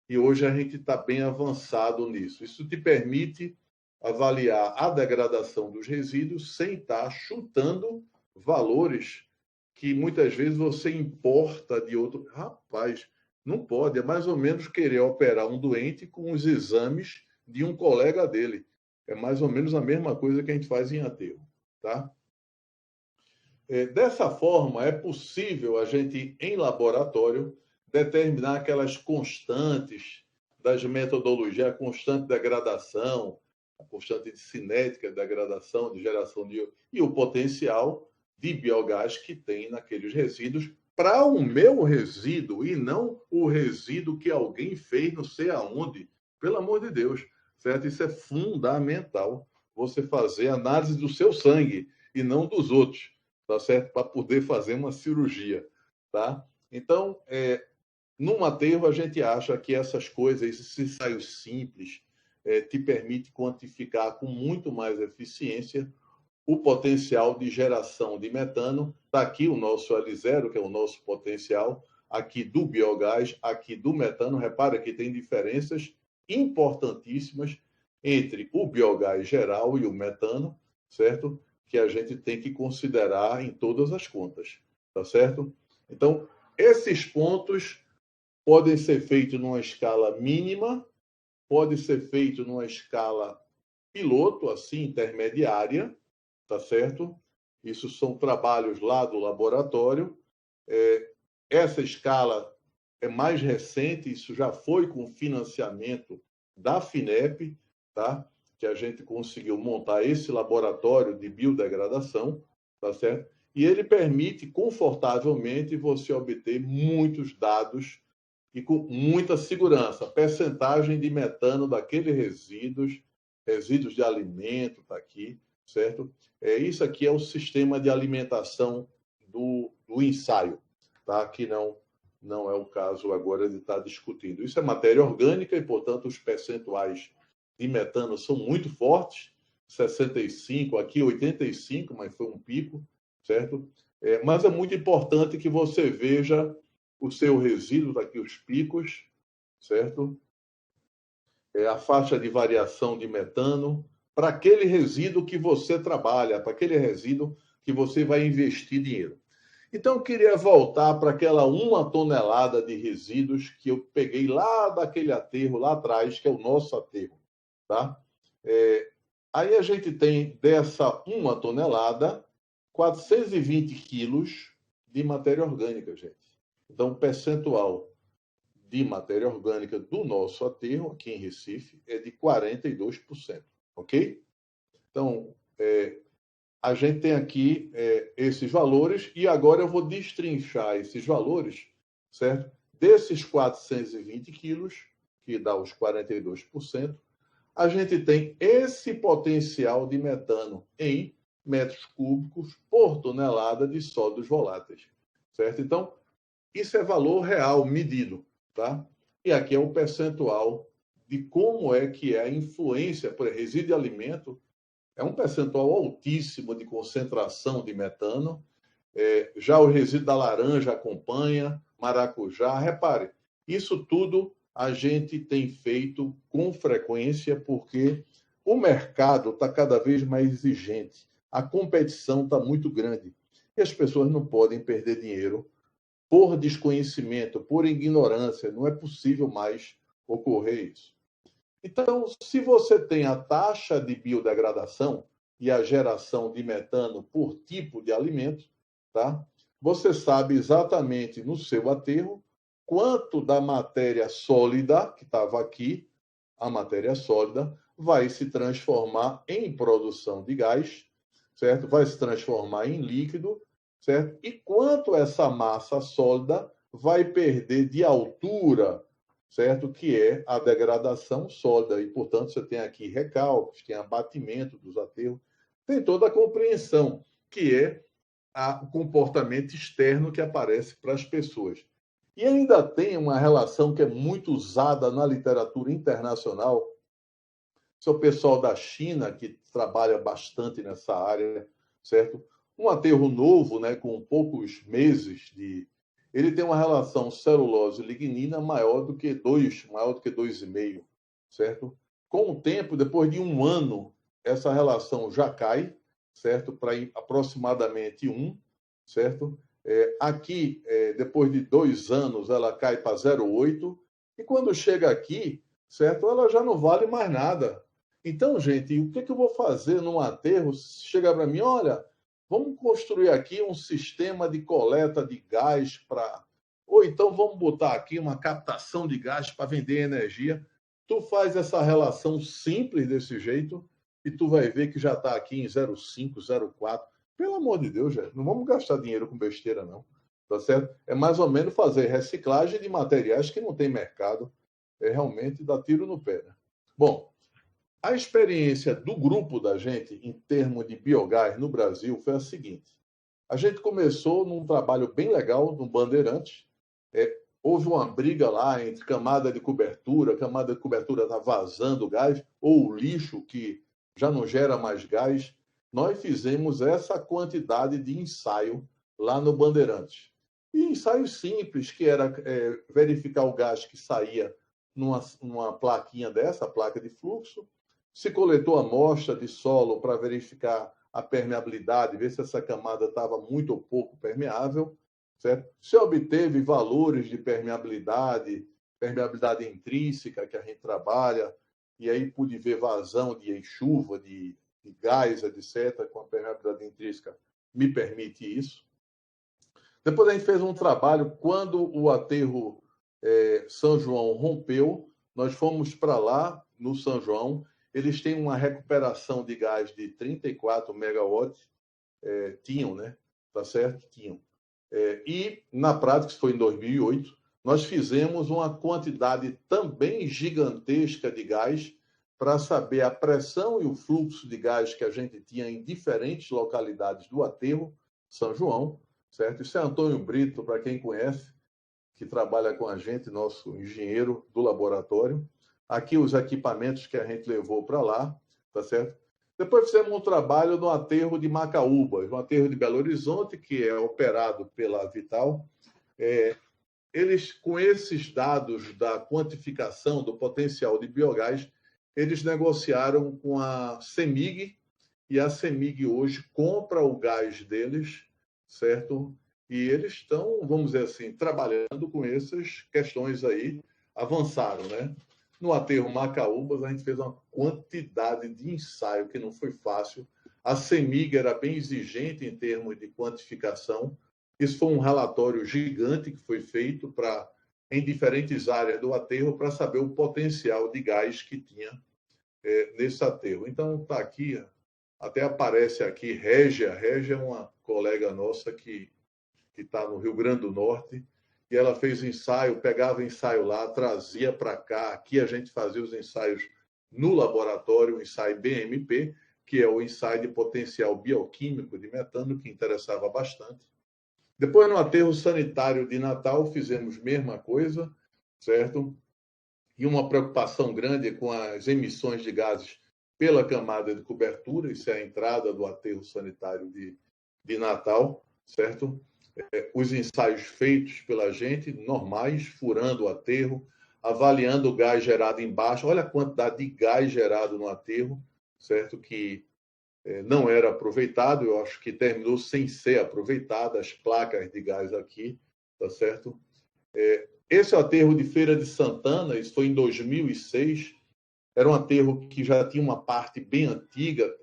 e hoje a gente está bem avançado nisso. Isso te permite avaliar a degradação dos resíduos sem estar chutando valores que muitas vezes você importa de outro. Rapaz, não pode, é mais ou menos querer operar um doente com os exames de um colega dele. É mais ou menos a mesma coisa que a gente faz em aterro, tá? Dessa forma, é possível a gente, em laboratório, determinar aquelas constantes das metodologias, a constante de degradação, a constante de cinética de degradação, de geração de... e o potencial de biogás que tem naqueles resíduos para o meu resíduo e não o resíduo que alguém fez não sei aonde. Pelo amor de Deus, certo? Isso é fundamental, você fazer análise do seu sangue e não dos outros, tá certo? Para poder fazer uma cirurgia, tá? Então, num aterro, a gente acha que essas coisas, esses ensaios simples, te permite quantificar com muito mais eficiência o potencial de geração de metano. Está aqui o nosso L0, que é o nosso potencial, aqui do biogás, aqui do metano. Repara que tem diferenças importantíssimas entre o biogás geral e o metano, certo? Que a gente tem que considerar em todas as contas, tá certo? Então, esses pontos podem ser feitos numa escala mínima, pode ser feito numa escala piloto, assim, intermediária, tá certo? Isso são trabalhos lá do laboratório. Essa escala é mais recente, isso já foi com financiamento da FINEP, tá? Que a gente conseguiu montar esse laboratório de biodegradação, tá certo? E ele permite confortavelmente você obter muitos dados e com muita segurança. Percentagem de metano daqueles resíduos de alimento, está aqui, certo? Isso aqui é o sistema de alimentação do ensaio, tá? Que não é o caso agora de estar discutindo. Isso é matéria orgânica e, portanto, os percentuais de metano são muito fortes, 65, aqui 85, mas foi um pico, certo? Mas é muito importante que você veja o seu resíduo, aqui os picos, certo? A faixa de variação de metano, para aquele resíduo que você trabalha, para aquele resíduo que você vai investir dinheiro. Então, eu queria voltar para aquela 1 tonelada de resíduos que eu peguei lá daquele aterro, lá atrás, que é o nosso aterro, tá? Aí a gente tem dessa 1 tonelada, 420 quilos de matéria orgânica, gente. Então, o percentual de matéria orgânica do nosso aterro, aqui em Recife, é de 42%, ok? Então, a gente tem aqui esses valores e agora eu vou destrinchar esses valores, certo? Desses 420 quilos, que dá os 42%, a gente tem esse potencial de metano em metros cúbicos por tonelada de sólidos voláteis, certo? Então, isso é valor real medido, tá? E aqui é o percentual de como é que é a influência, por exemplo, resíduo de alimento, é um percentual altíssimo de concentração de metano. Já o resíduo da laranja acompanha, maracujá. Repare, isso tudo a gente tem feito com frequência porque o mercado está cada vez mais exigente, a competição está muito grande e as pessoas não podem perder dinheiro por desconhecimento, por ignorância. Não é possível mais ocorrer isso. Então, se você tem a taxa de biodegradação e a geração de metano por tipo de alimento, tá? Você sabe exatamente no seu aterro quanto da matéria sólida que estava aqui, a matéria sólida, vai se transformar em produção de gás, certo? Vai se transformar em líquido, certo? E quanto essa massa sólida vai perder de altura, certo? Que é a degradação sólida. E, portanto, você tem aqui recalques, tem abatimento dos aterros, tem toda a compreensão, que é o comportamento externo que aparece para as pessoas. E ainda tem uma relação que é muito usada na literatura internacional. Esse é o pessoal da China que trabalha bastante nessa área, certo? Um aterro novo, né, com poucos meses de... Ele tem uma relação celulose-lignina maior do que 2, maior do que 2,5, certo? Com o tempo, depois de um ano, essa relação já cai, certo? Para aproximadamente 1, certo? Aqui, depois de 2 anos, ela cai para 0,8, e quando chega aqui, certo? Ela já não vale mais nada. Então, gente, o que eu vou fazer num aterro? Chegar para mim, olha, vamos construir aqui um sistema de coleta de gás para... Ou então vamos botar aqui uma captação de gás para vender energia. Tu faz essa relação simples desse jeito e tu vai ver que já está aqui em 0,5, 0,4. Pelo amor de Deus, gente, não vamos gastar dinheiro com besteira, não. Tá certo? É mais ou menos fazer reciclagem de materiais que não tem mercado. É realmente dar tiro no pé, né? Bom, a experiência do grupo da gente em termos de biogás no Brasil foi a seguinte. A gente começou num trabalho bem legal no Bandeirantes. Houve uma briga lá entre camada de cobertura está vazando gás, ou o lixo que já não gera mais gás. Nós fizemos essa quantidade de ensaio lá no Bandeirantes. E ensaio simples, que era verificar o gás que saía numa plaquinha dessa, placa de fluxo. Se coletou amostra de solo para verificar a permeabilidade, ver se essa camada estava muito ou pouco permeável, certo? Se obteve valores de permeabilidade intrínseca que a gente trabalha, e aí pude ver vazão de chuva, de gás, etc., com a permeabilidade intrínseca, me permite isso. Depois a gente fez um trabalho, quando o aterro São João rompeu, nós fomos para lá, no São João. Eles têm uma recuperação de gás de 34 megawatts, tinham, né? Tá certo? Tinham. E, na prática, isso foi em 2008, nós fizemos uma quantidade também gigantesca de gás para saber a pressão e o fluxo de gás que a gente tinha em diferentes localidades do aterro São João, certo? Isso é Antônio Brito, para quem conhece, que trabalha com a gente, nosso engenheiro do laboratório. Aqui os equipamentos que a gente levou para lá, tá certo? Depois fizemos um trabalho no aterro de Macaúbas, um aterro de Belo Horizonte, que é operado pela Vital. Eles, com esses dados da quantificação do potencial de biogás, eles negociaram com a CEMIG, e a CEMIG hoje compra o gás deles, certo? E eles estão, vamos dizer assim, trabalhando com essas questões aí, avançaram, né? No aterro Macaúbas, a gente fez uma quantidade de ensaio que não foi fácil. A CEMIG era bem exigente em termos de quantificação. Isso foi um relatório gigante que foi feito em diferentes áreas do aterro para saber o potencial de gás que tinha nesse aterro. Então, está aqui, até aparece aqui Régia. Régia é uma colega nossa que está no Rio Grande do Norte, e ela fez ensaio, pegava ensaio lá, trazia para cá. Aqui a gente fazia os ensaios no laboratório, o ensaio BMP, que é o ensaio de potencial bioquímico de metano, que interessava bastante. Depois, no aterro sanitário de Natal, fizemos a mesma coisa, certo? E uma preocupação grande com as emissões de gases pela camada de cobertura, isso é a entrada do aterro sanitário de Natal, certo? Os ensaios feitos pela gente, normais, furando o aterro, avaliando o gás gerado embaixo. Olha a quantidade de gás gerado no aterro, certo? Que não era aproveitado, eu acho que terminou sem ser aproveitado, as placas de gás aqui, tá certo? Esse é o aterro de Feira de Santana, isso foi em 2006, era um aterro que já tinha uma parte bem antiga,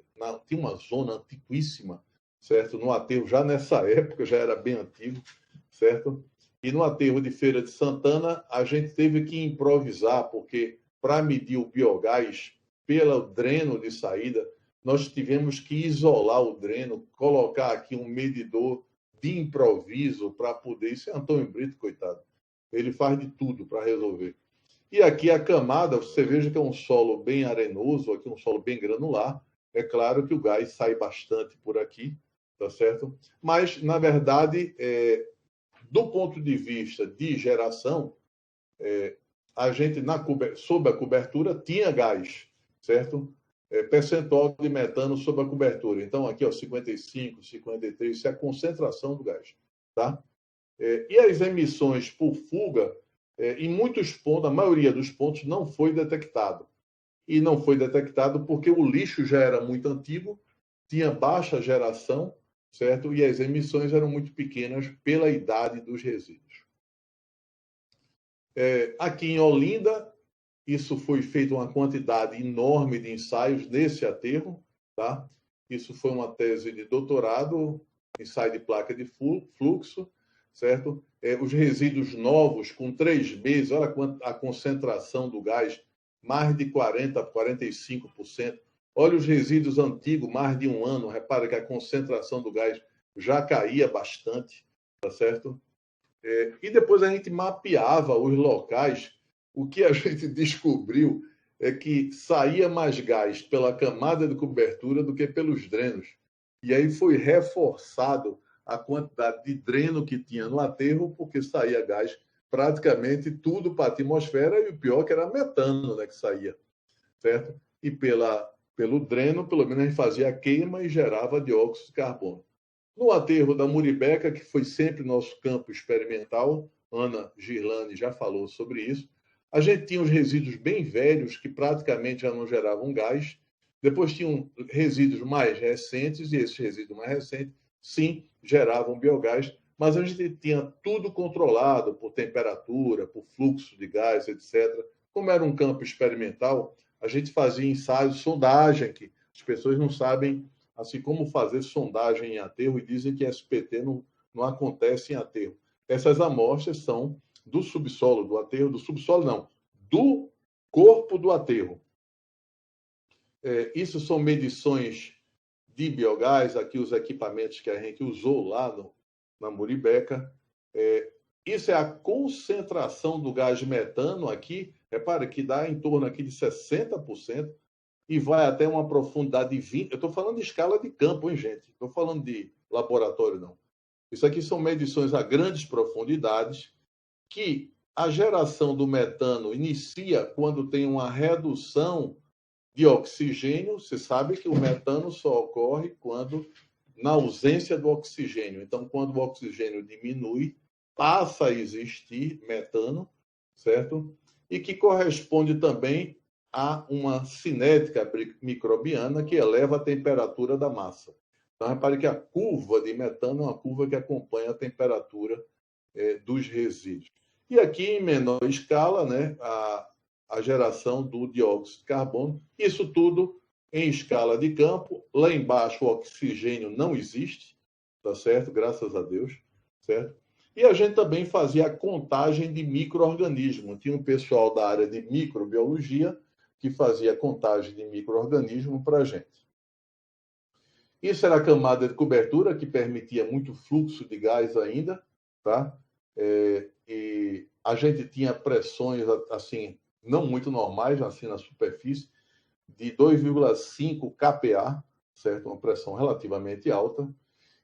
tinha uma zona antiquíssima, certo? No aterro, já nessa época, já era bem antigo, certo? E no aterro de Feira de Santana, a gente teve que improvisar, porque para medir o biogás pelo dreno de saída, nós tivemos que isolar o dreno, colocar aqui um medidor de improviso para poder... Isso é Antônio Brito, coitado. Ele faz de tudo para resolver. E aqui a camada, você veja que é um solo bem arenoso, aqui um solo bem granular. É claro que o gás sai bastante por aqui, tá certo? Mas, na verdade, do ponto de vista de geração, a gente, sob a cobertura, tinha gás, certo? Percentual de metano sob a cobertura. Então, aqui, ó, 55, 53, isso é a concentração do gás, tá? E as emissões por fuga, em muitos pontos, a maioria dos pontos, não foi detectado. E não foi detectado porque o lixo já era muito antigo, tinha baixa geração, certo? E as emissões eram muito pequenas pela idade dos resíduos. Aqui em Olinda, isso foi feito uma quantidade enorme de ensaios nesse aterro, tá? Isso foi uma tese de doutorado, ensaio de placa de fluxo, certo? Os resíduos novos, com 3 meses, olha a concentração do gás, mais de 40% a 45%. Olha os resíduos antigos, mais de um ano, repara que a concentração do gás já caía bastante, tá certo? E depois a gente mapeava os locais. O que a gente descobriu é que saía mais gás pela camada de cobertura do que pelos drenos. E aí foi reforçado a quantidade de dreno que tinha no aterro, porque saía gás praticamente tudo para a atmosfera, e o pior que era metano, né, que saía, certo? E pelo dreno, pelo menos a gente fazia a queima e gerava dióxido de carbono. No aterro da Muribeca, que foi sempre nosso campo experimental, Ana Girlani já falou sobre isso, a gente tinha os resíduos bem velhos, que praticamente já não geravam gás. Depois tinham resíduos mais recentes, e esses resíduos mais recentes, sim, geravam biogás, mas a gente tinha tudo controlado por temperatura, por fluxo de gás, etc. Como era um campo experimental, a gente fazia ensaios, sondagem, que as pessoas não sabem assim como fazer sondagem em aterro, e dizem que SPT não acontece em aterro. Essas amostras são do subsolo do aterro, do subsolo não, do corpo do aterro. Isso são medições de biogás, aqui os equipamentos que a gente usou lá na Muribeca. Isso é a concentração do gás metano aqui, repare que dá em torno aqui de 60%, e vai até uma profundidade de 20. Eu estou falando de escala de campo, hein, gente? Estou falando de laboratório, não. Isso aqui são medições a grandes profundidades, que a geração do metano inicia quando tem uma redução de oxigênio. Você sabe que o metano só ocorre quando, na ausência do oxigênio. Então, quando o oxigênio diminui, passa a existir metano, certo? E que corresponde também a uma cinética microbiana que eleva a temperatura da massa. Então, repare que a curva de metano é uma curva que acompanha a temperatura dos resíduos. E aqui, em menor escala, né, a geração do dióxido de carbono. Isso tudo em escala de campo. Lá embaixo, o oxigênio não existe, tá certo? Graças a Deus, certo? E a gente também fazia a contagem de micro-organismos. Tinha um pessoal da área de microbiologia que fazia a contagem de micro-organismos para a gente. Isso era a camada de cobertura, que permitia muito fluxo de gás ainda, tá? E a gente tinha pressões, assim, não muito normais, assim, na superfície. de 2,5 kPa, certo? Uma pressão relativamente alta.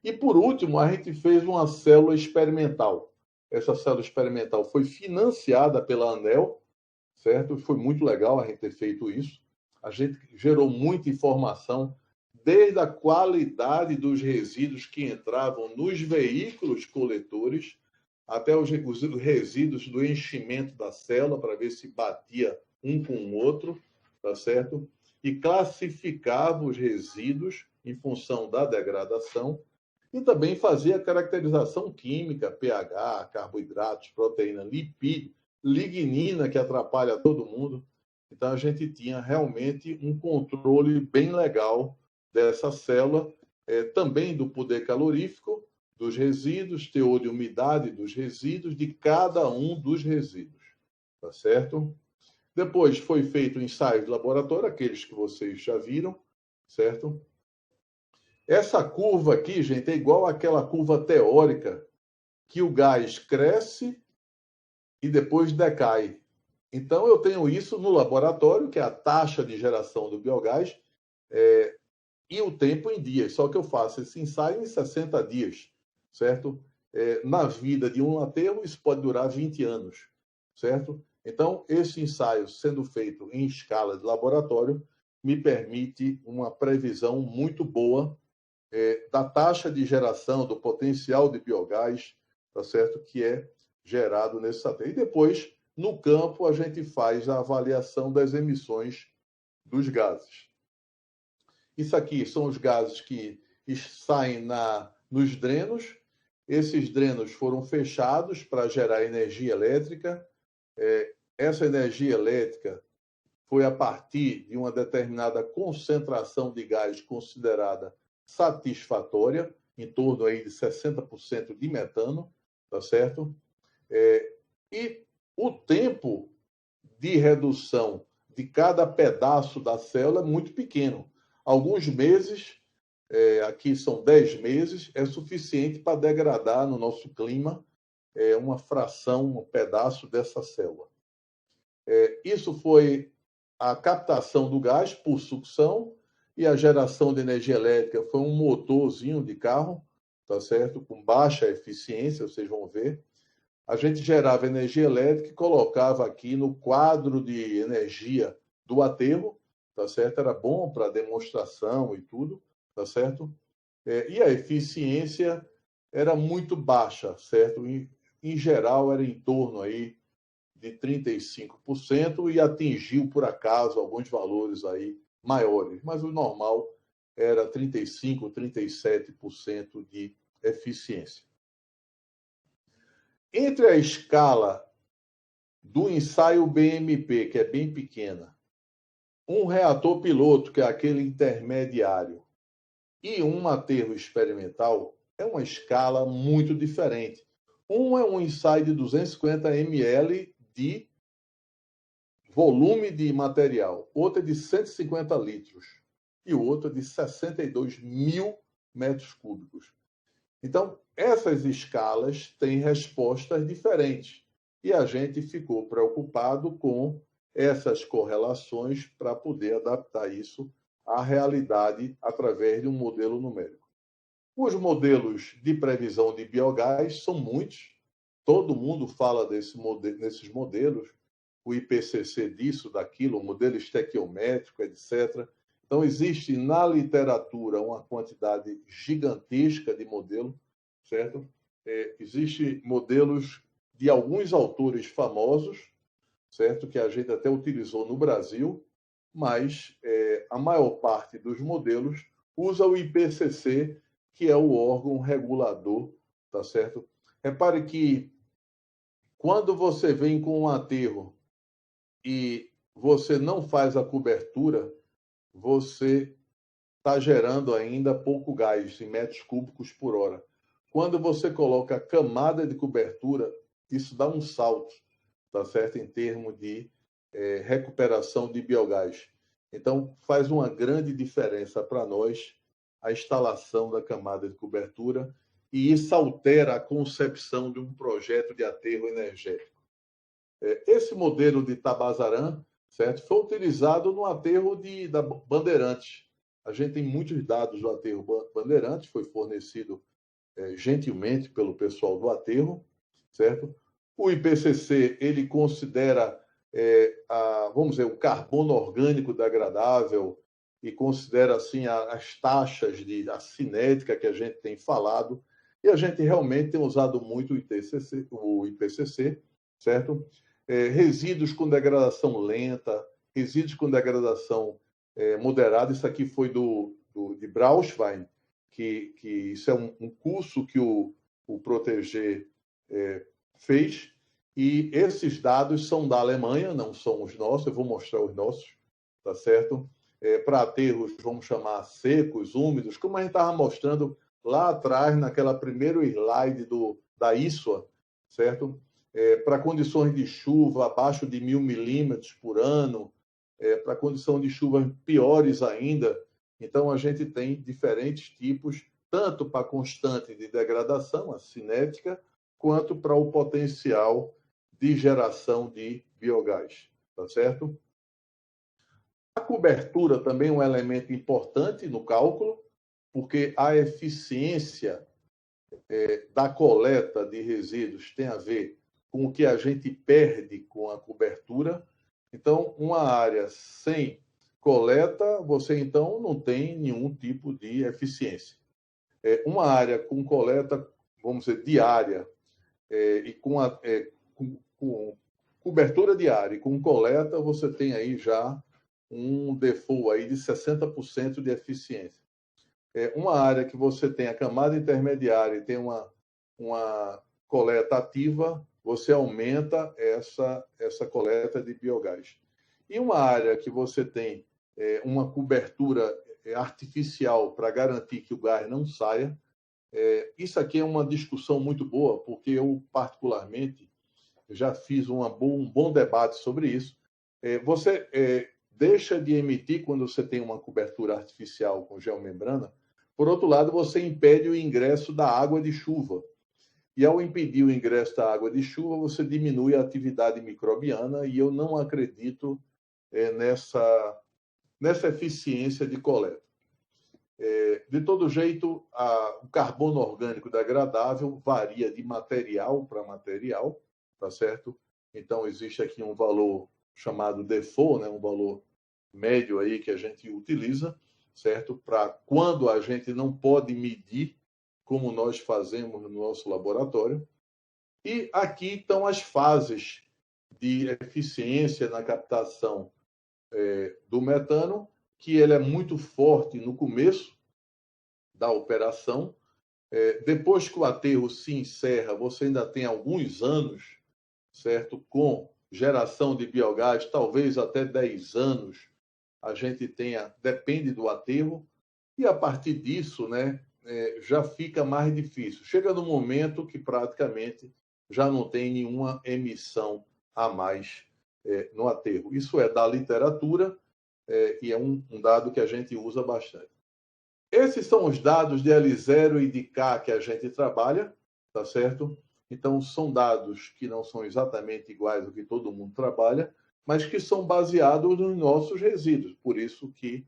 E, por último, a gente fez uma célula experimental. Essa célula experimental foi financiada pela ANEEL, certo? Foi muito legal a gente ter feito isso. A gente gerou muita informação, desde a qualidade dos resíduos que entravam nos veículos coletores, até os resíduos do enchimento da célula, para ver se batia um com o outro, tá certo? E classificava os resíduos em função da degradação e também fazia a caracterização química, pH, carboidratos, proteína, lipídio, lignina, que atrapalha todo mundo. Então, a gente tinha realmente um controle bem legal dessa célula, também do poder calorífico dos resíduos, teor de umidade dos resíduos, de cada um dos resíduos. Tá certo? Depois foi feito o ensaio de laboratório, aqueles que vocês já viram, certo? Essa curva aqui, gente, é igual àquela curva teórica que o gás cresce e depois decai. Então, eu tenho isso no laboratório, que é a taxa de geração do biogás, e o tempo em dias. Só que eu faço esse ensaio em 60 dias, certo? Na vida de um aterro, isso pode durar 20 anos, certo? Então, esse ensaio sendo feito em escala de laboratório me permite uma previsão muito boa da taxa de geração, do potencial de biogás, tá certo? Que é gerado nesse aterro. E depois, no campo, a gente faz a avaliação das emissões dos gases. Isso aqui são os gases que saem nos drenos. Esses drenos foram fechados para gerar energia elétrica. Essa energia elétrica foi a partir de uma determinada concentração de gás considerada satisfatória, em torno aí de 60% de metano, tá certo? E o tempo de redução de cada pedaço da célula é muito pequeno. Alguns meses, aqui são 10 meses, é suficiente para degradar no nosso clima uma fração, um pedaço dessa célula. Isso foi a captação do gás por sucção e a geração de energia elétrica foi um motorzinho de carro, tá certo? Com baixa eficiência, vocês vão ver. A gente gerava energia elétrica e colocava aqui no quadro de energia do aterro, tá certo? Era bom para demonstração e tudo, tá certo? E a eficiência era muito baixa, certo? Em geral, era em torno aí de 35% e atingiu, por acaso, alguns valores aí maiores, mas o normal era 35%, 37% de eficiência. Entre a escala do ensaio BMP, que é bem pequena, um reator piloto, que é aquele intermediário, e um aterro experimental, é uma escala muito diferente. Um é um ensaio de 250 ml de volume de material, outro é de 150 litros e o outro é de 62 mil metros cúbicos. Então, essas escalas têm respostas diferentes e a gente ficou preocupado com essas correlações para poder adaptar isso à realidade através de um modelo numérico. Os modelos de previsão de biogás são muitos, todo mundo fala desses modelos, o IPCC disso, daquilo, o modelo estequiométrico, etc. Então, existe na literatura uma quantidade gigantesca de modelos, certo? Existem modelos de alguns autores famosos, certo? Que a gente até utilizou no Brasil, mas a maior parte dos modelos usa o IPCC, que é o órgão regulador, tá certo? Repare que quando você vem com um aterro e você não faz a cobertura, você está gerando ainda pouco gás em metros cúbicos por hora. Quando você coloca a camada de cobertura, isso dá um salto, tá certo? Em termos de recuperação de biogás. Então, faz uma grande diferença para nós a instalação da camada de cobertura e isso altera a concepção de um projeto de aterro energético. Esse modelo de Tabazaran certo? Foi utilizado no aterro da Bandeirantes. A gente tem muitos dados do aterro Bandeirantes, foi fornecido gentilmente pelo pessoal do aterro, certo? O IPCC, ele considera, vamos dizer, o carbono orgânico degradável e considera, assim, as taxas a cinética que a gente tem falado, e a gente realmente tem usado muito o IPCC, certo? Resíduos com degradação lenta, resíduos com degradação moderada. Isso aqui foi de Braunschweig, que isso é um curso que o Proteger fez, e esses dados são da Alemanha, não são os nossos. Eu vou mostrar os nossos, tá certo? Para aterros, vamos chamar secos, úmidos, como a gente estava mostrando lá atrás, naquela primeiro slide da ISWA, certo? Para condições de chuva abaixo de 1.000 milímetros por ano, para condição de chuvas piores ainda. Então, a gente tem diferentes tipos, tanto para a constante de degradação, a cinética, quanto para o potencial de geração de biogás, tá certo? A cobertura também é um elemento importante no cálculo, porque a eficiência da coleta de resíduos tem a ver com o que a gente perde com a cobertura. Então, uma área sem coleta, você então não tem nenhum tipo de eficiência. Uma área com coleta, vamos dizer, diária, e com cobertura diária e com coleta, você tem aí já um default aí de 60% de eficiência. Uma área que você tem a camada intermediária e tem uma coleta ativa, você aumenta essa coleta de biogás. E uma área que você tem uma cobertura artificial para garantir que o gás não saia, isso aqui é uma discussão muito boa, porque eu, particularmente, já fiz um bom debate sobre isso. Você deixa de emitir quando você tem uma cobertura artificial com geomembrana. Por outro lado, você impede o ingresso da água de chuva. E ao impedir o ingresso da água de chuva, você diminui a atividade microbiana, e eu não acredito nessa eficiência de coleta. De todo jeito, o carbono orgânico degradável varia de material para material, tá certo? Então, existe aqui um valor chamado default, né? Um valor médio aí que a gente utiliza, certo? Para quando a gente não pode medir, como nós fazemos no nosso laboratório. E aqui estão as fases de eficiência na captação do metano, que ele é muito forte no começo da operação. Depois que o aterro se encerra, você ainda tem alguns anos, certo? Com geração de biogás, talvez até 10 anos a gente tenha, depende do aterro, e a partir disso, né, já fica mais difícil. Chega no momento que praticamente já não tem nenhuma emissão a mais no aterro. Isso é da literatura, e é um dado que a gente usa bastante. Esses são os dados de L0 e de K que a gente trabalha, tá certo? Então, são dados que não são exatamente iguais ao que todo mundo trabalha, mas que são baseados nos nossos resíduos. Por isso que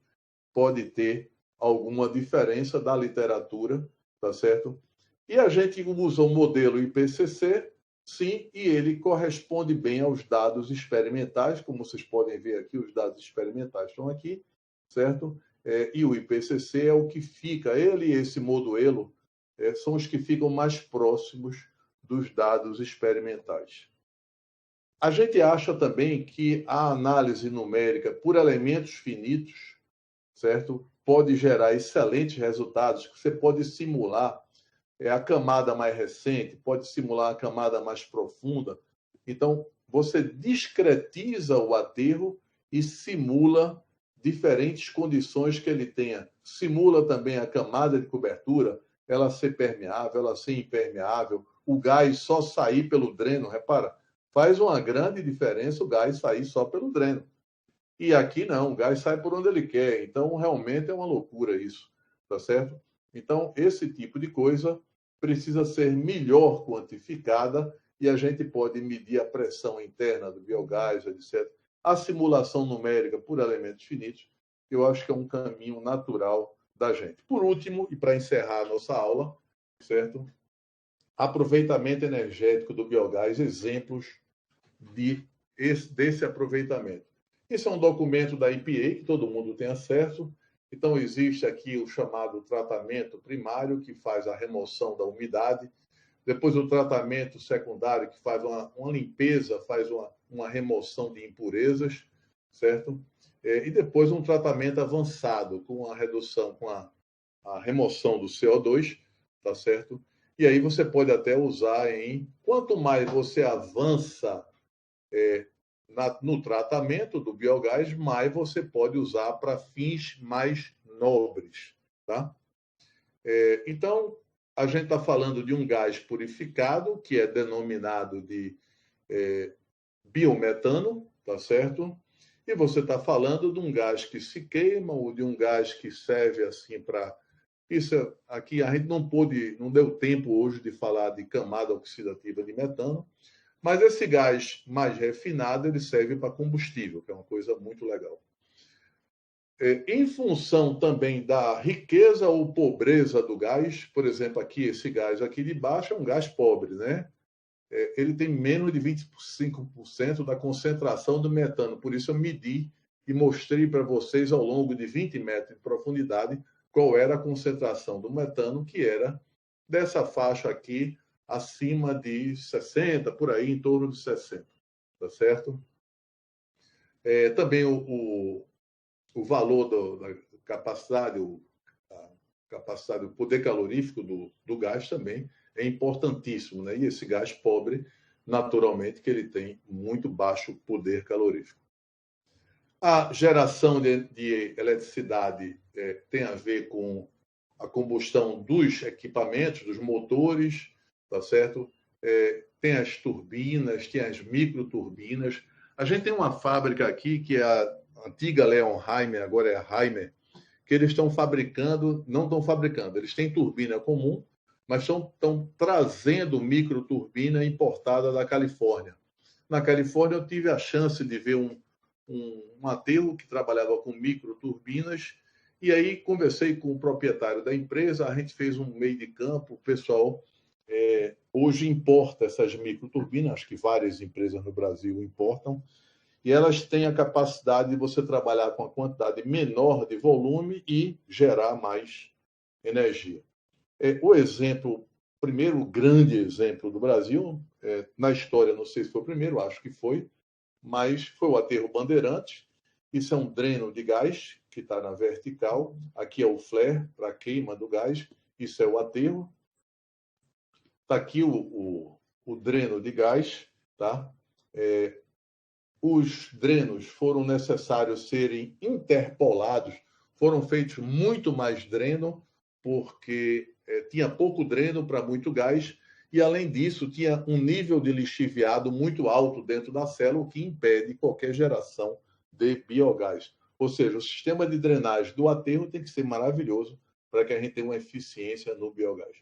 pode ter alguma diferença da literatura, tá certo? E a gente usa o modelo IPCC, sim, e ele corresponde bem aos dados experimentais. Como vocês podem ver aqui, os dados experimentais estão aqui, certo? E o IPCC é o que fica, ele e esse moduelo são os que ficam mais próximos dos dados experimentais. A gente acha também que a análise numérica por elementos finitos, certo, pode gerar excelentes resultados, que você pode simular a camada mais recente, pode simular a camada mais profunda. Então, você discretiza o aterro e simula diferentes condições que ele tenha. Simula também a camada de cobertura, ela ser permeável, ela ser impermeável, o gás só sair pelo dreno. Repara, faz uma grande diferença o gás sair só pelo dreno. E aqui não, o gás sai por onde ele quer. Então, realmente é uma loucura isso, tá certo? Então, esse tipo de coisa precisa ser melhor quantificada, e a gente pode medir a pressão interna do biogás, etc. a simulação numérica por elementos finitos, eu acho que é um caminho natural da gente. Por último, e para encerrar a nossa aula, certo? Aproveitamento energético do biogás, exemplos desse aproveitamento. Esse é um documento da EPA, que todo mundo tem acesso. Então, existe aqui o chamado tratamento primário, que faz a remoção da umidade. Depois, o tratamento secundário, que faz uma limpeza, faz uma remoção de impurezas, certo? E depois, um tratamento avançado, com a redução, com a remoção do CO2, tá certo? E aí você pode até usar quanto mais você avança no tratamento do biogás, mais você pode usar para fins mais nobres, tá? Então, a gente está falando de um gás purificado, que é denominado de biometano, tá certo? E você está falando de um gás que se queima ou de um gás que serve assim para... Isso aqui a gente não deu tempo hoje de falar de camada oxidativa de metano, mas esse gás mais refinado ele serve para combustível, que é uma coisa muito legal. Em função também da riqueza ou pobreza do gás, por exemplo, aqui esse gás aqui de baixo é um gás pobre, né? Ele tem menos de 25% da concentração do metano, por isso eu medi e mostrei para vocês ao longo de 20 metros de profundidade qual era a concentração do metano, que era dessa faixa aqui, acima de 60, por aí, em torno de 60, tá certo? Também o valor da capacidade, o poder calorífico do gás também é importantíssimo, né? E esse gás pobre, naturalmente, que ele tem muito baixo poder calorífico. A geração de eletricidade tem a ver com a combustão dos equipamentos, dos motores, tá certo? Tem as turbinas, tem as microturbinas. A gente tem uma fábrica aqui, que é a antiga Leonheimer, agora é a Heimer, que eles estão fabricando, não estão fabricando, eles têm turbina comum, mas estão trazendo microturbina importada da Califórnia. Na Califórnia, eu tive a chance de ver um aterro que trabalhava com microturbinas, e aí conversei com o proprietário da empresa, a gente fez um meio de campo, o pessoal hoje importa essas microturbinas, acho que várias empresas no Brasil importam, e elas têm a capacidade de você trabalhar com a quantidade menor de volume e gerar mais energia. O primeiro grande exemplo do Brasil, na história, não sei se foi o primeiro, acho que foi, mas foi o aterro Bandeirantes. Isso é um dreno de gás que está na vertical. Aqui é o flare para queima do gás. Isso é o aterro. Está aqui o dreno de gás, tá? Os drenos foram necessários serem interpolados, foram feitos muito mais dreno, porque tinha pouco dreno para muito gás, e além disso tinha um nível de lixiviado muito alto dentro da célula, o que impede qualquer geração de biogás. Ou seja, o sistema de drenagem do aterro tem que ser maravilhoso para que a gente tenha uma eficiência no biogás.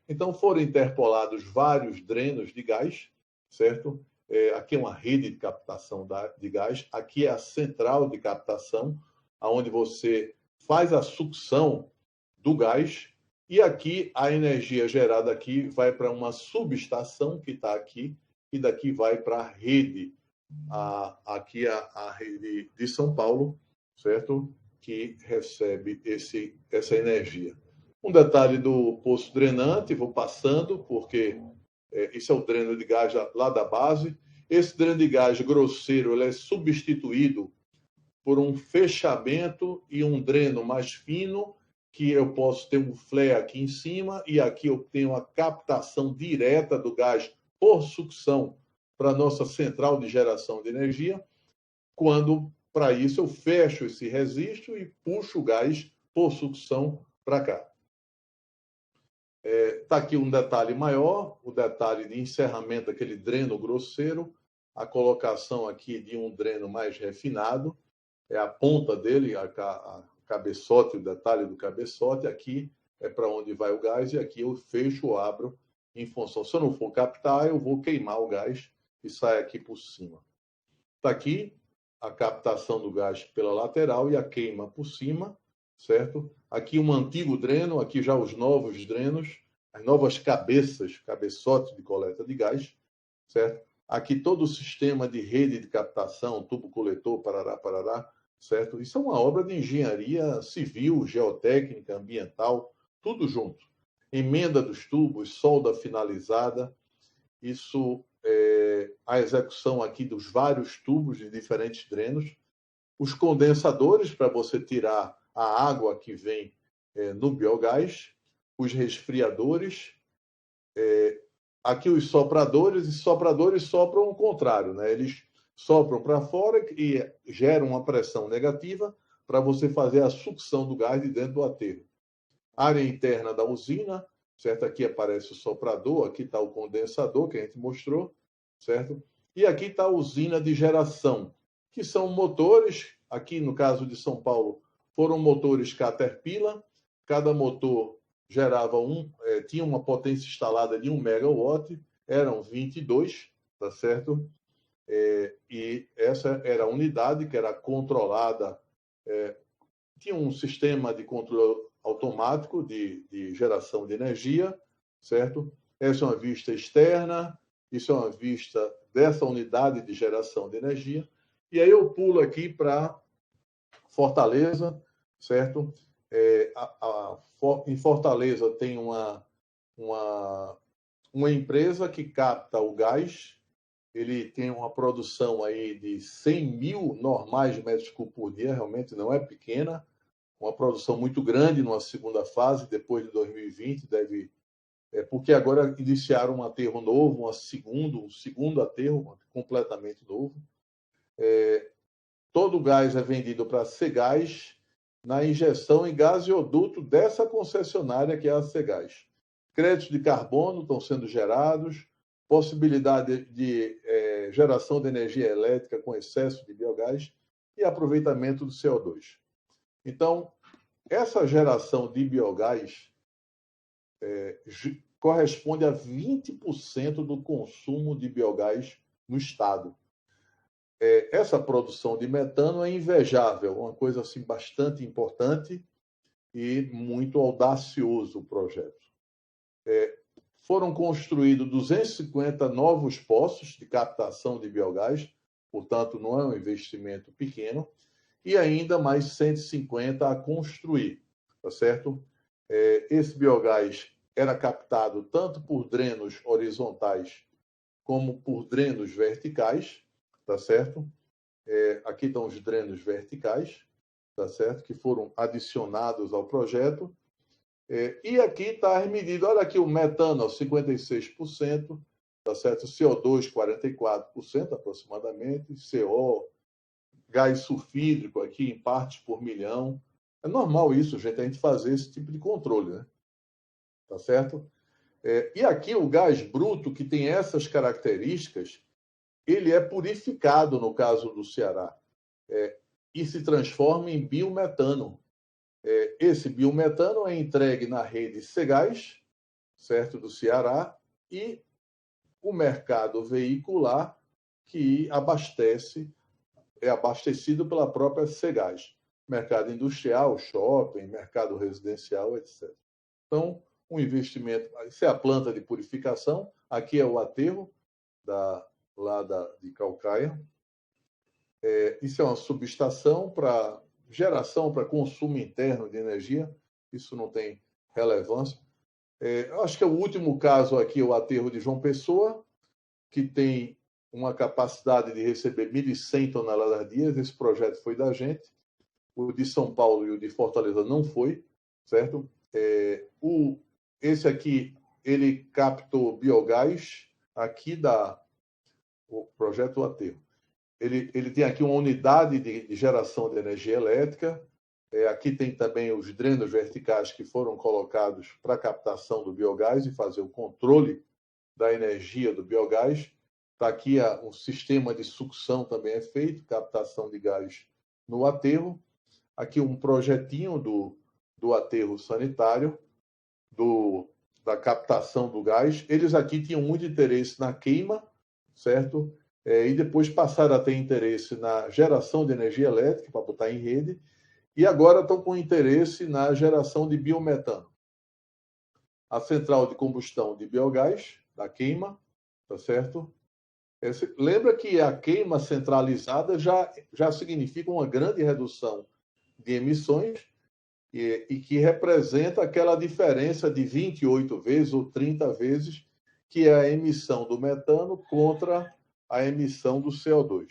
Então foram interpolados vários drenos de gás, certo? Aqui é uma rede de captação de gás, aqui é a central de captação, onde você faz a sucção do gás, e aqui a energia gerada aqui vai para uma subestação que está aqui, e daqui vai para a rede, aqui a rede de São Paulo, certo? Que recebe essa energia. Um detalhe do poço drenante, vou passando, porque isso é o dreno de gás lá da base. Esse dreno de gás grosseiro ele é substituído por um fechamento e um dreno mais fino, que eu posso ter um flare aqui em cima, e aqui eu tenho a captação direta do gás por sucção para a nossa central de geração de energia, quando, para isso, eu fecho esse resisto e puxo o gás por sucção para cá. Está aqui um detalhe maior, o detalhe de encerramento daquele dreno grosseiro, a colocação aqui de um dreno mais refinado, é a ponta dele, a cabeçote, o detalhe do cabeçote, aqui é para onde vai o gás, e aqui eu fecho ou abro em função. Se eu não for captar, eu vou queimar o gás e sai aqui por cima. Está aqui a captação do gás pela lateral e a queima por cima, certo? Aqui um antigo dreno, aqui já os novos drenos, as novas cabeçotes de coleta de gás, certo? Aqui todo o sistema de rede de captação, tubo coletor, parará, parará, certo? Isso é uma obra de engenharia civil, geotécnica, ambiental, tudo junto. Emenda dos tubos, solda finalizada, isso a execução aqui dos vários tubos de diferentes drenos, os condensadores para você tirar a água que vem no biogás, os resfriadores, aqui os sopradores, e sopradores sopram o contrário, né? Eles sopram para fora e geram uma pressão negativa para você fazer a sucção do gás de dentro do aterro. Área interna da usina, certo? Aqui aparece o soprador, aqui está o condensador que a gente mostrou, certo? E aqui está a usina de geração, que são motores, aqui no caso de São Paulo, foram motores Caterpillar, cada motor gerava tinha uma potência instalada de 1 megawatt, eram 22, tá certo? E essa era a unidade que era controlada, tinha um sistema de controle automático de geração de energia, certo? Essa é uma vista externa, isso é uma vista dessa unidade de geração de energia. E aí eu pulo aqui para Fortaleza, certo? Em Fortaleza tem uma empresa que capta o gás, ele tem uma produção aí de 100 mil normais metros cúbicos por dia, realmente não é pequena, uma produção muito grande numa segunda fase, depois de 2020, porque agora iniciaram um aterro novo, um segundo aterro completamente novo. Todo o gás é vendido para a Cegás, na injeção em gasoduto dessa concessionária, que é a Cegás. Créditos de carbono estão sendo gerados, possibilidade de geração de energia elétrica com excesso de biogás e aproveitamento do CO2. Então, essa geração de biogás corresponde a 20% do consumo de biogás no estado. Essa produção de metano é invejável, uma coisa assim bastante importante e muito audacioso o projeto. Foram construídos 250 novos poços de captação de biogás, portanto não é um investimento pequeno, e ainda mais 150 a construir, tá certo? Esse biogás era captado tanto por drenos horizontais como por drenos verticais, tá certo? Aqui estão os drenos verticais, tá certo? Que foram adicionados ao projeto. E aqui está as medidas. Olha aqui o metano, 56%, tá certo? CO2, 44% aproximadamente, CO, gás sulfídrico aqui em partes por milhão. É normal isso, gente, a gente fazer esse tipo de controle, né? Tá certo? E aqui o gás bruto, que tem essas características, ele é purificado, no caso do Ceará, e se transforma em biometano. Esse biometano é entregue na rede Cegás, certo, do Ceará, e o mercado veicular que é abastecido pela própria Cegás. Mercado industrial, shopping, mercado residencial, etc. Então, um investimento... Isso é a planta de purificação, aqui é o aterro de Calcaia. Isso é uma subestação para geração, para consumo interno de energia, isso não tem relevância. Acho que é o último caso aqui, o aterro de João Pessoa, que tem uma capacidade de receber 1.100 toneladas dia. Esse projeto foi da gente. O de São Paulo e o de Fortaleza não foi, certo? Esse aqui, ele captou biogás aqui o projeto Aterro. Ele tem aqui uma unidade de geração de energia elétrica. Aqui tem também os drenos verticais que foram colocados para a captação do biogás e fazer o controle da energia do biogás. Está aqui um sistema de sucção também é feito, captação de gás no aterro. Aqui um projetinho do aterro sanitário, da captação do gás. Eles aqui tinham muito interesse na queima, certo? e depois passaram a ter interesse na geração de energia elétrica para botar em rede, e agora estão com interesse na geração de biometano. A central de combustão de biogás, da queima, tá certo? Lembra que a queima centralizada já significa uma grande redução de emissões e que representa aquela diferença de 28 vezes ou 30 vezes que é a emissão do metano contra a emissão do CO2,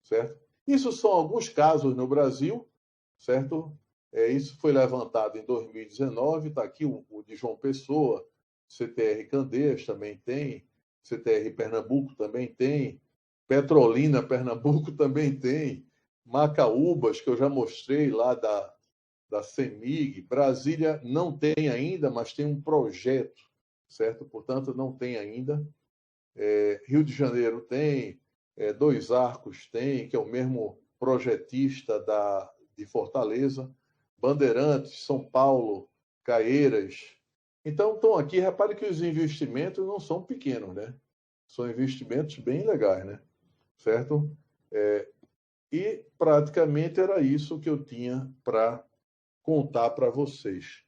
certo? Isso são alguns casos no Brasil, certo? Isso foi levantado em 2019, está aqui o de João Pessoa, CTR Candeias também tem, CTR Pernambuco também tem, Petrolina Pernambuco também tem, Macaúbas, que eu já mostrei lá da CEMIG, Brasília não tem ainda, mas tem um projeto, certo? Portanto, não tem ainda. Rio de Janeiro tem, Dois Arcos tem, que é o mesmo projetista de Fortaleza, Bandeirantes, São Paulo, Caieiras. Então, estão aqui, repare que os investimentos não são pequenos, né? São investimentos bem legais, né? Certo? E praticamente era isso que eu tinha para contar para vocês.